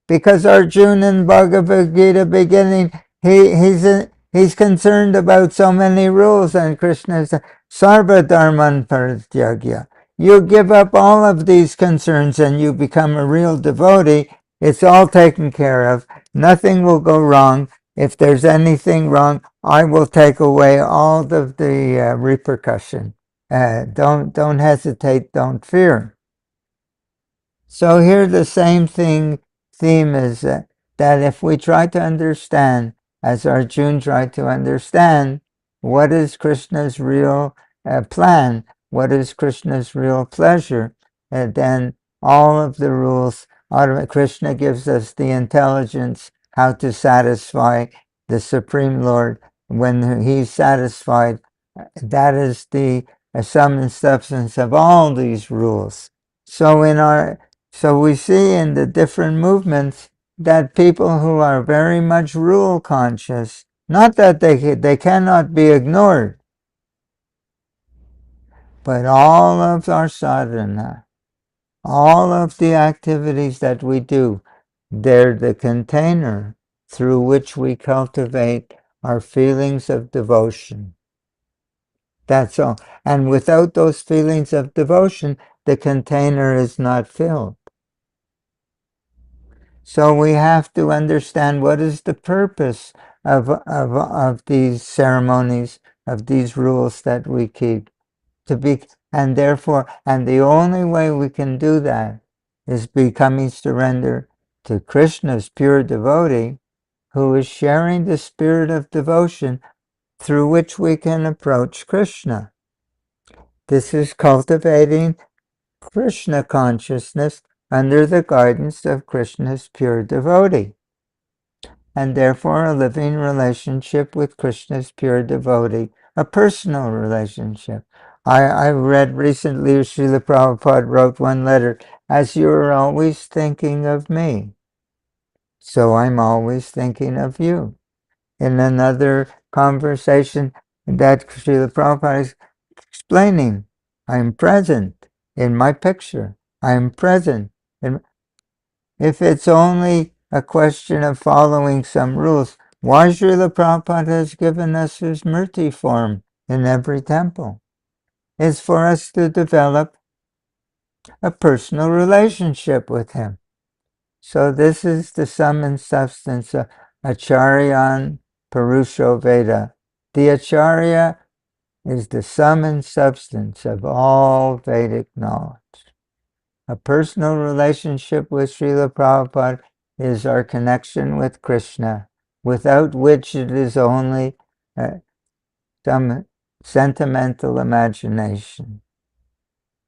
because Arjuna in Bhagavad Gita beginning, he's concerned about so many rules, and Krishna says, Sarva Dharman Parityagya. You give up all of these concerns and you become a real devotee. It's all taken care of. Nothing will go wrong. If there's anything wrong, I will take away all of the repercussion. Don't hesitate. Don't fear. So here the same theme is that if we try to understand, as Arjuna tried to understand, what is Krishna's real plan, what is Krishna's real pleasure, then all of the rules, Krishna gives us the intelligence how to satisfy the Supreme Lord. When he's satisfied, that is the sum and substance of all these rules. So we see in the different movements that people who are very much rule conscious, not that they cannot be ignored, but all of our sadhana, all of the activities that we do, they're the container through which we cultivate our feelings of devotion. That's all. And without those feelings of devotion, the container is not filled. So we have to understand what is the purpose of these ceremonies, of these rules that we keep. And the only way we can do that is becoming surrender to Krishna's pure devotee, who is sharing the spirit of devotion through which we can approach Krishna. This is cultivating Krishna consciousness under the guidance of Krishna's pure devotee, and therefore a living relationship with Krishna's pure devotee, a personal relationship. I read recently, Srila Prabhupada wrote one letter, as you are always thinking of me, so I'm always thinking of you. In another conversation that Srila Prabhupada is explaining, I'm present in my picture. I'm present. If it's only a question of following some rules, why Srila Prabhupada has given us his Murti form in every temple? It's for us to develop a personal relationship with him. So this is the sum and substance of Acharyan Purusho Veda. The Acharya is the sum and substance of all Vedic knowledge. A personal relationship with Srila Prabhupada is our connection with Krishna, without which it is only some sentimental imagination.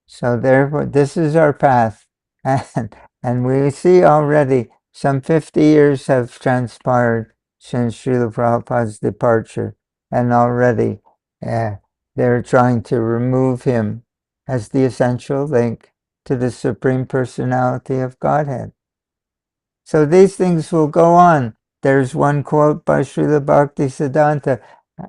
So therefore, this is our path. And we see already some 50 years have transpired since Srila Prabhupada's departure, and already they're trying to remove him as the essential link to the Supreme Personality of Godhead. So these things will go on. There's one quote by Srila Bhaktisiddhanta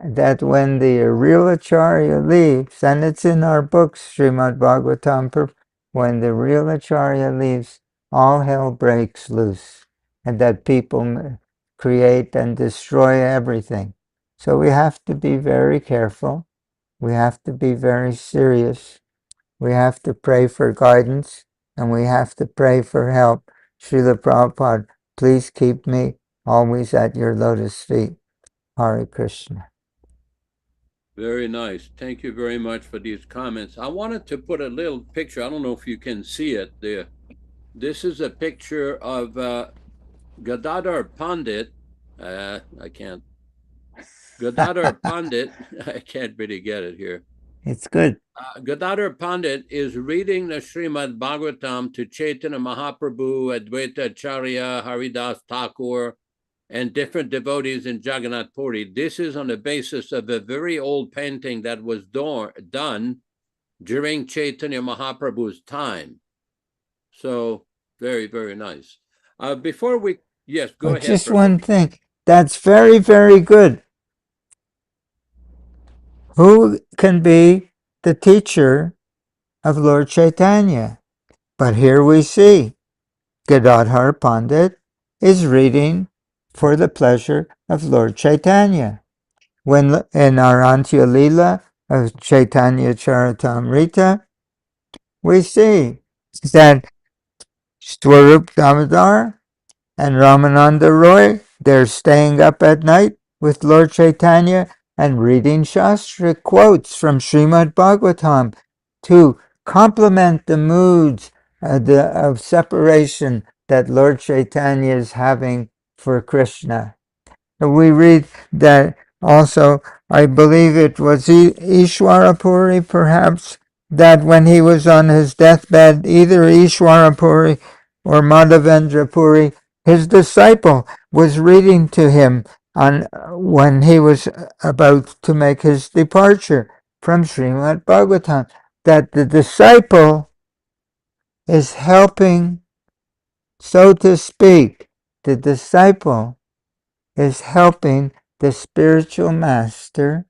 that when the real Acharya leaves, and it's in our books, Śrīmad Bhāgavatam, when the real Acharya leaves, all hell breaks loose, and that people create and destroy everything. So we have to be very careful. We have to be very serious. We have to pray for guidance, and we have to pray for help. Srila Prabhupada, please keep me always at your lotus feet. Hare Krishna. Very nice. Thank you very much for these comments. I wanted to put a little picture. I don't know if you can see it there. This is a picture of Gadādhara Pandit. I can't. Gadādhara Pandit. I can't really get it here. It's good. Gadādhara Pandit is reading the Śrīmad Bhāgavatam to Chaitanya Mahaprabhu, Advaita Acharya, Haridas Thakur, and different devotees in Jagannath Puri. This is on the basis of a very old painting that was done during Chaitanya Mahaprabhu's time. So very, very nice. Before we, yes, go ahead. Just Prabhu. one thing. That's very, very good. Who can be the teacher of Lord Chaitanya? But here we see Gadādhara Pandit is reading for the pleasure of Lord Chaitanya. When in our Antya Lila of Chaitanya Charitamrita, we see that Swarup Damodar and Ramananda Roy, they're staying up at night with Lord Chaitanya and reading Shastra quotes from Śrīmad Bhāgavatam to complement the moods of separation that Lord Chaitanya is having for Krishna. We read that also, I believe it was Ishwarapuri perhaps, that when he was on his deathbed, either Ishwarapuri or Madhavendra Puri, his disciple, was reading to him when he was about to make his departure from Śrīmad Bhāgavatam, that the disciple is helping, so to speak, the disciple is helping the spiritual master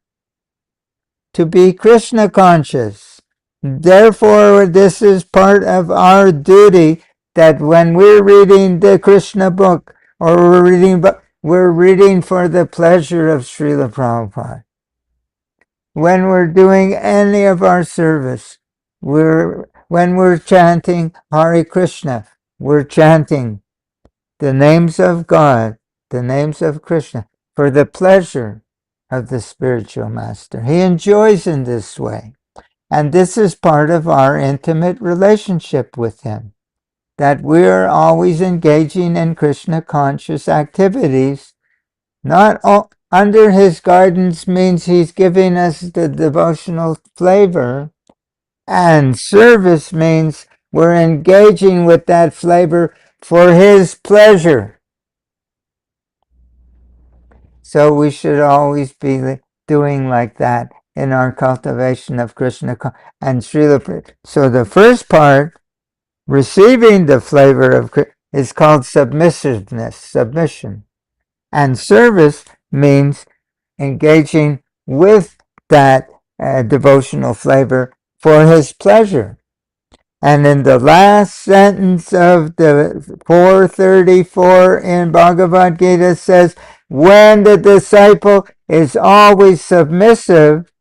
to be Krishna conscious. Therefore, this is part of our duty, that when we're reading the Krishna book, or we're reading for the pleasure of Srila Prabhupada. When we're doing any of our service, when we're chanting Hare Krishna, we're chanting the names of God, the names of Krishna, for the pleasure of the spiritual master. He enjoys in this way. And this is part of our intimate relationship with him, that we're always engaging in Krishna conscious activities. Not all, under his guidance means he's giving us the devotional flavor, and service means we're engaging with that flavor for his pleasure. So we should always be doing like that in our cultivation of Krishna and Srila. So the first part, receiving the flavor of Krishna, is called submissiveness, submission. And service means engaging with that devotional flavor for his pleasure. And in the last sentence of the 434 in Bhagavad Gita says, when the disciple is always submissive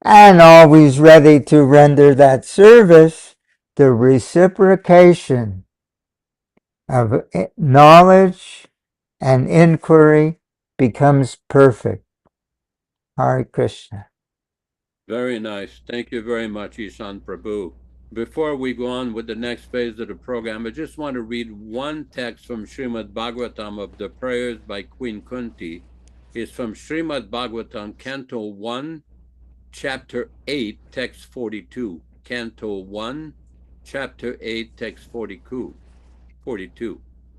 and always ready to render that service, the reciprocation of knowledge and inquiry becomes perfect. Hare Krishna. Very nice. Thank you very much, Ishan Prabhu. Before we go on with the next phase of the program, I just want to read one text from Śrīmad Bhāgavatam of the prayers by Queen Kunti. It's from Śrīmad Bhāgavatam, Canto 1, Chapter 8, Text 42. Canto 1, Chapter 8, Text 42.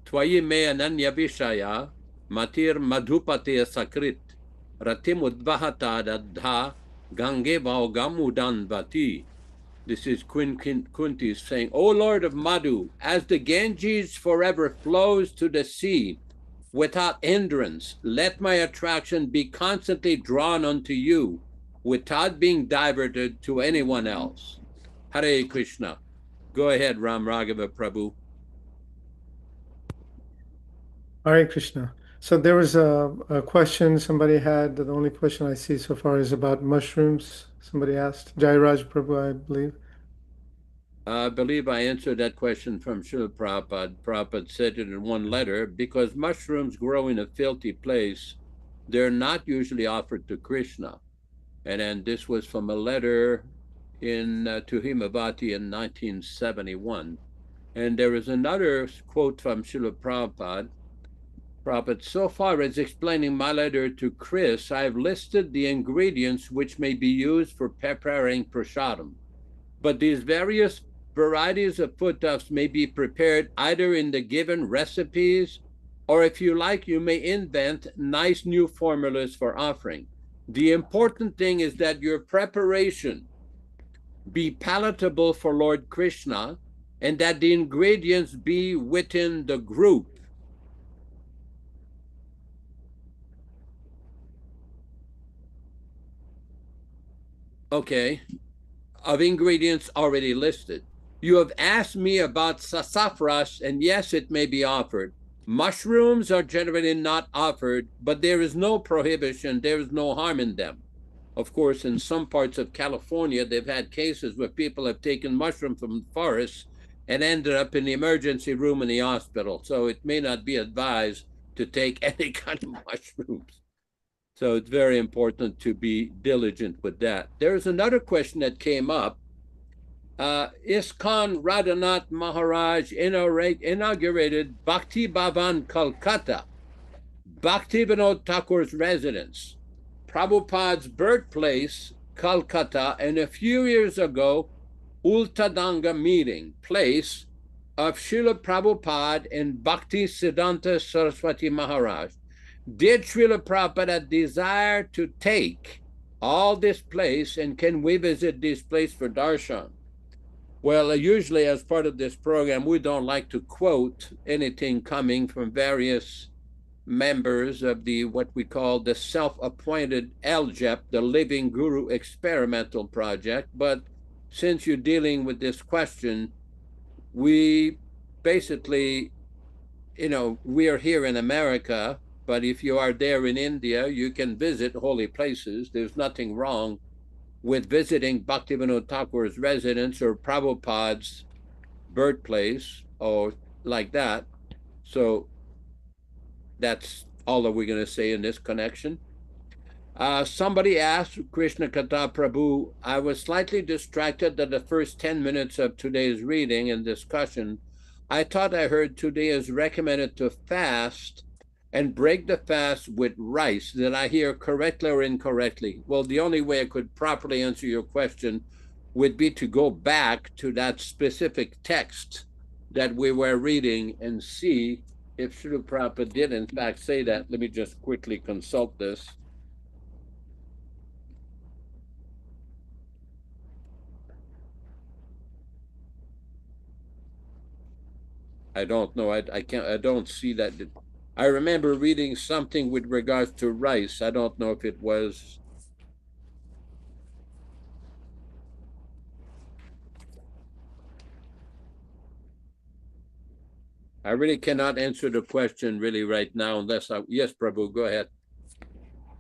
Twayi me ananya vishaya, matir madhupate sakrit, ratim udvahata dadha, gange vaogamudan vati. This is Queen Kunti saying, O Lord of Madhu, as the Ganges forever flows to the sea without hindrance, let my attraction be constantly drawn unto you without being diverted to anyone else. Hare Krishna. Go ahead, Ram Raghava Prabhu. Hare Krishna. So there was a question somebody had. The only question I see so far is about mushrooms. Somebody asked. Jairaj Prabhu, I believe. I believe I answered that question from Srila Prabhupada. Prabhupada said it in one letter, because mushrooms grow in a filthy place, they're not usually offered to Krishna. And then this was from a letter in to Himavati in 1971. And there is another quote from Srila Prabhupada. Prabhupada, so far as explaining my letter to Chris, I have listed the ingredients which may be used for preparing prasadam. But these various varieties of foodstuffs may be prepared either in the given recipes, or if you like, you may invent nice new formulas for offering. The important thing is that your preparation be palatable for Lord Krishna, and that the ingredients be within the group. Okay, of ingredients already listed. You have asked me about sassafras, and yes, it may be offered. Mushrooms are generally not offered, but there is no prohibition, there is no harm in them. Of course, in some parts of California, they've had cases where people have taken mushrooms from the forests and ended up in the emergency room in the hospital. So it may not be advised to take any kind of mushrooms. So it's very important to be diligent with that. There's another question that came up. ISKCON Radhanath Maharaj inaugurated Bhakti Bhavan, Kolkata, Bhaktivinoda Thakur's residence, Prabhupada's birthplace, Calcutta, and a few years ago, Ultadanga meeting place of Srila Prabhupada and Bhakti Siddhanta Saraswati Maharaj. Did Srila Prabhupada desire to take all this place, and can we visit this place for darshan? Well, usually as part of this program, we don't like to quote anything coming from various members of the what we call the self-appointed LGEP, the Living Guru Experimental Project. But since you're dealing with this question, we basically, we are here in America, but if you are there in India, you can visit holy places. There's nothing wrong with visiting Bhaktivinoda Thakur's residence or Prabhupada's birthplace or like that. So that's all that we're going to say in this connection. Somebody asked Krishna Katha Prabhu, I was slightly distracted at the first 10 minutes of today's reading and discussion. I thought I heard today is recommended to fast and break the fast with rice. Did I hear correctly or incorrectly? Well, the only way I could properly answer your question would be to go back to that specific text that we were reading and see if Srila Prabhupada did in fact say that. Let me just quickly consult this. I don't know. I don't see that. I remember reading something with regards to rice. I don't know if it was. I really cannot answer the question really right now unless yes, Prabhu, go ahead.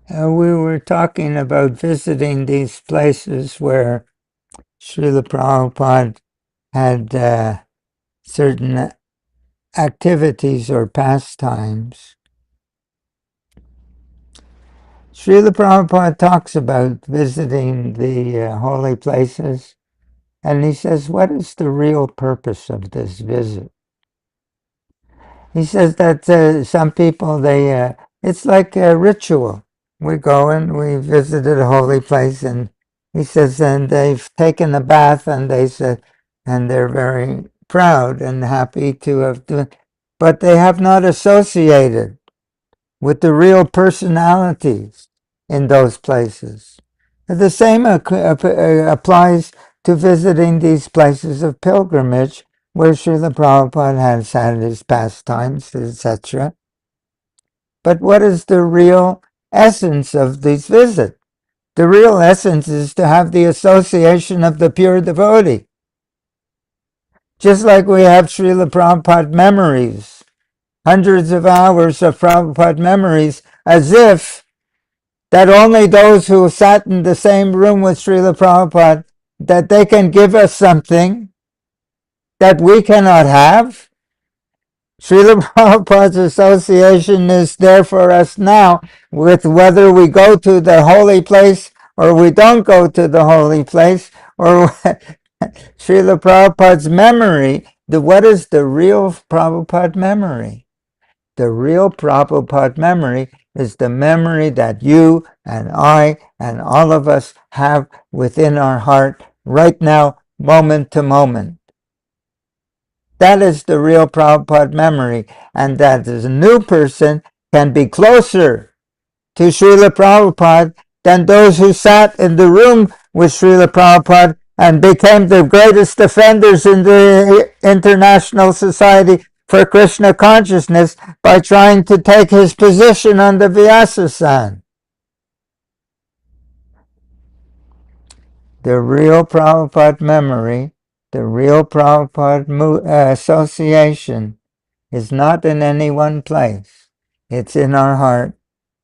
We were talking about visiting these places where Srila Prabhupada had certain activities or pastimes. Srila Prabhupada talks about visiting the holy places, and he says, what is the real purpose of this visit? He says that some people, it's like a ritual. We go and we visited a holy place, and he says, and they've taken a bath, and they said, and they're very proud and happy to have done, but they have not associated with the real personalities in those places. The same applies to visiting these places of pilgrimage where Srila Prabhupada has had his pastimes, etc. But what is the real essence of these visits? The real essence is to have the association of the pure devotee. Just like we have Srila Prabhupada memories. hundreds of hours of Prabhupada memories, as if that only those who sat in the same room with Srila Prabhupada, that they can give us something that we cannot have. Srila Prabhupada's association is there for us now, with whether we go to the holy place or we don't go to the holy place, or Srila Prabhupada's memory. What is the real Prabhupada memory? The real Prabhupada memory is the memory that you and I and all of us have within our heart right now, moment to moment. That is the real Prabhupada memory, and that as a new person can be closer to Srila Prabhupada than those who sat in the room with Srila Prabhupada and became the greatest defenders in the International Society for Krishna Consciousness by trying to take his position on the Vyasa-san. The real Prabhupada memory, the real Prabhupada association is not in any one place. It's in our heart.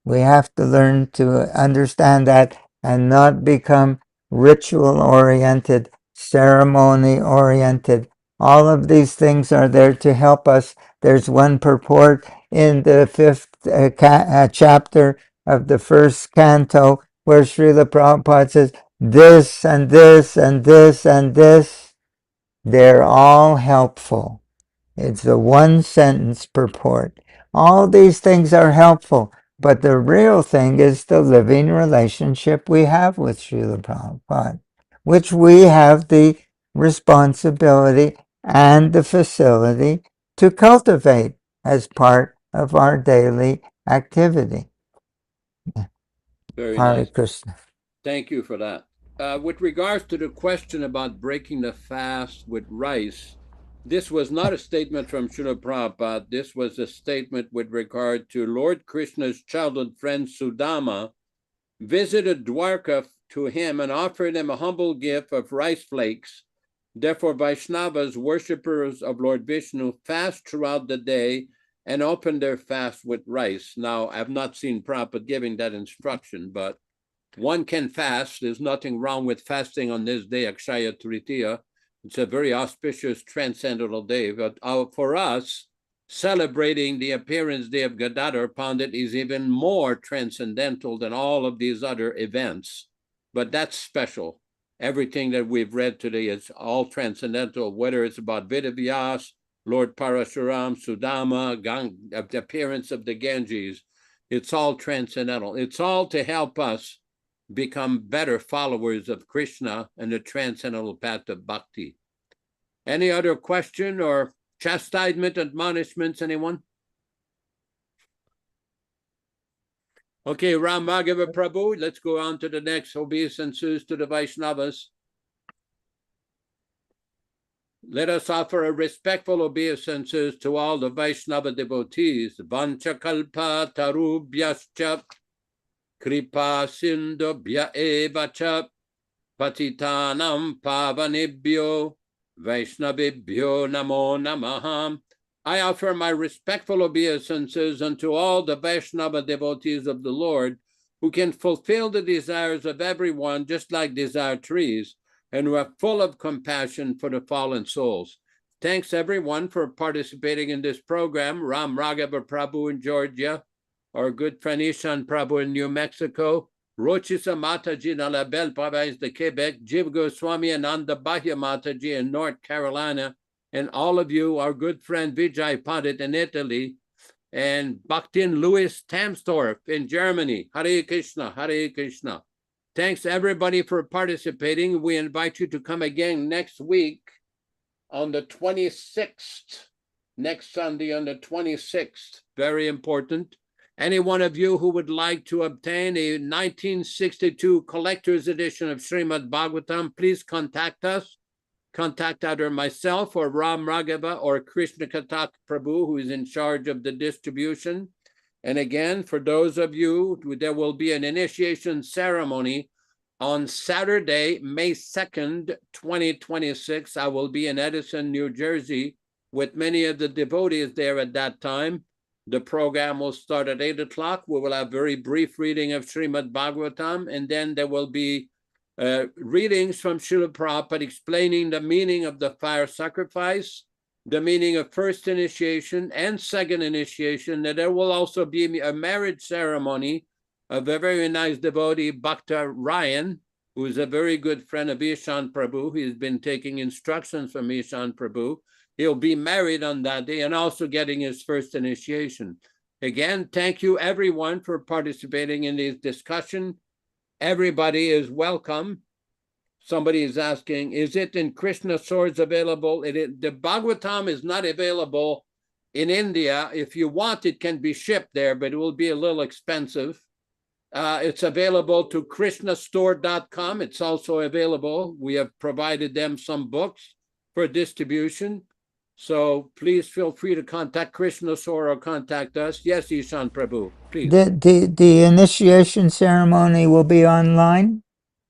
We have to learn to understand that and not become ritual-oriented, ceremony-oriented. All of these things are there to help us. There's one purport in the 5th chapter of the 1st canto where Srila Prabhupada says, this and this and this and this, they're all helpful. It's a one-sentence purport. All these things are helpful, but the real thing is the living relationship we have with Srila Prabhupada, which we have the responsibility and the facility to cultivate as part of our daily activity. Very Hare nice. Krishna. Thank you for that. With regards to the question about breaking the fast with rice, this was not a statement from Srila Prabhupada. This was a statement with regard to Lord Krishna's childhood friend Sudama visited Dwarka to him and offered him a humble gift of rice flakes. Therefore, Vaishnavas, worshippers of Lord Vishnu, fast throughout the day and open their fast with rice. Now, I've not seen Prabhupada giving that instruction, but one can fast. There's nothing wrong with fasting on this day, Akṣaya Tṛtīyā. It's a very auspicious transcendental day. But for us, celebrating the appearance day of Gadādhara Pandit is even more transcendental than all of these other events. But that's special. Everything that we've read today is all transcendental, whether it's about Vedavyas, Lord Parashuram, Sudama, the appearance of the Ganges. It's all transcendental. It's all to help us become better followers of Krishna and the transcendental path of bhakti. Any other question or chastisement, admonishments, anyone? Okay, Ram Bhagava Prabhu, let's go on to the next obeisances to the Vaishnavas. Let us offer a respectful obeisances to all the Vaishnava devotees. Vanchakalpa tarubhyascha kripa sindobhya evacha patitanam pavanibhyo Vaishnavibhyo namo namaham. I offer my respectful obeisances unto all the Vaishnava devotees of the Lord who can fulfill the desires of everyone just like desire trees and who are full of compassion for the fallen souls. Thanks everyone for participating in this program. Ram Raghava Prabhu in Georgia, our good friend Ishan Prabhu in New Mexico, Rochisa Mataji in La Belle Province de Quebec, Jiv Goswami and Ananda Bahya Mataji in North Carolina, and all of you, our good friend Vijay Pandit in Italy, and Bhaktin Louis Tamstorff in Germany. Hare Krishna, Hare Krishna. Thanks everybody for participating. We invite you to come again next week on the 26th, next Sunday on the 26th. Very important. Any one of you who would like to obtain a 1962 collector's edition of Śrīmad Bhāgavatam, please contact us. Contact either myself or Ram Raghava or Krishna Katak Prabhu, who is in charge of the distribution. And again, for those of you, there will be an initiation ceremony on Saturday, May 2nd, 2026. I will be in Edison, New Jersey, with many of the devotees there at that time. The program will start at 8 o'clock. We will have very brief reading of Śrīmad Bhāgavatam, and then there will be readings from Srila Prabhupada explaining the meaning of the fire sacrifice, the meaning of first initiation and second initiation. That there will also be a marriage ceremony of a very nice devotee, Bhakta Ryan, who is a very good friend of Ishan Prabhu. He's been taking instructions from Ishan Prabhu. He'll be married on that day and also getting his first initiation. Again, thank you everyone for participating in this discussion. Everybody is welcome. Somebody is asking, is it in Krishna swords available? The Bhagavatam is not available in India. If you want, it can be shipped there, but it will be a little expensive. It's available to krishnastore.com. It's also available. We have provided them some books for distribution. So please feel free to contact Krishna Store or contact us. Yes, Ishan Prabhu, please. The initiation ceremony will be online?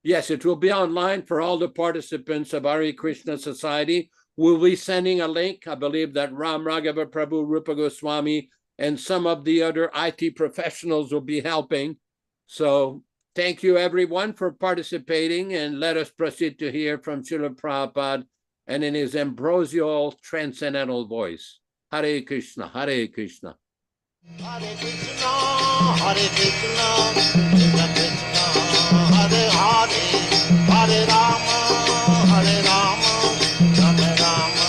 Yes, it will be online for all the participants of Hare Krishna Society. We'll be sending a link. I believe that Ram Raghava Prabhu, Rupa Goswami, and some of the other IT professionals will be helping. So thank you everyone for participating, and let us proceed to hear from Srila Prabhupada and in his ambrosial transcendental voice. Hare Krishna, Hare Krishna. Hare Krishna, Hare Krishna, Krishna Krishna, Hare Hare, Hare Rama, Hare Rama, Rama Rama,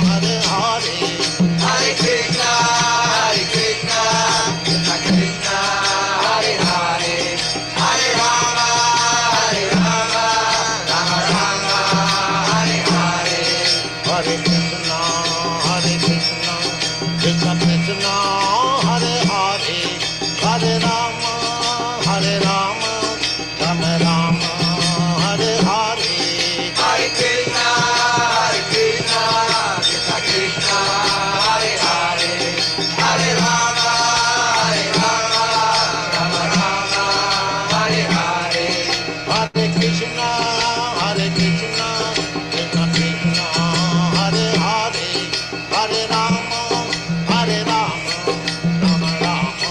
Hare Hare. Hare Krishna, Hare Krishna, Krishna Krishna, Hare Hare, Hare Rama, Hare Rama, Rama Rama, Hare Hare. Hare Krishna, Hare Krishna, Krishna Krishna, Hare Hare, Hare Rama, Hare Rama, Rama Rama, Hare Hare. Hare Krishna, Hare Krishna, Krishna Krishna, Hare Hare, Hare Rama, Hare Rama, Rama Rama, Hare Hare. Hare Krishna, Hare Krishna, Krishna Krishna, Hare Hare, Hare Rama, Hare Rama, Rama Rama, Hare Hare. Hare Krishna, Hare Krishna, Krishna Krishna, Hare Hare, Hare Rama, Hare Rama, Rama Rama,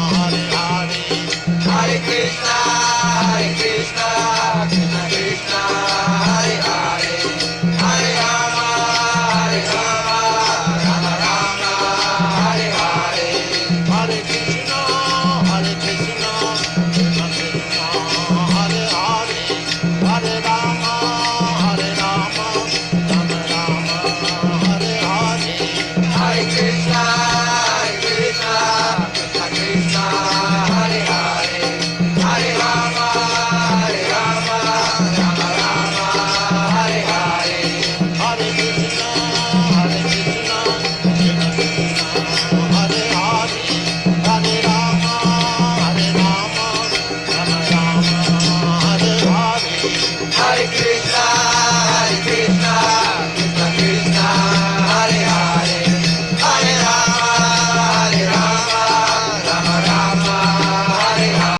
Hare Hare. Hare Krishna, Hare Krishna, Krishna Krishna, Hare Hare, Hare Rama, Hare Rama, Rama Rama, Hare Hare. Hare Krishna, Hare Krishna, Krishna Krishna, Hare Hare, Hare Rama, Hare Rama, Rama Rama, Hare Hare. Hare Krishna, Hare Krishna, Krishna Krishna, Hare Hare, Hare Rama, Hare Rama, Rama Rama, Hare Hare. Hare Krishna,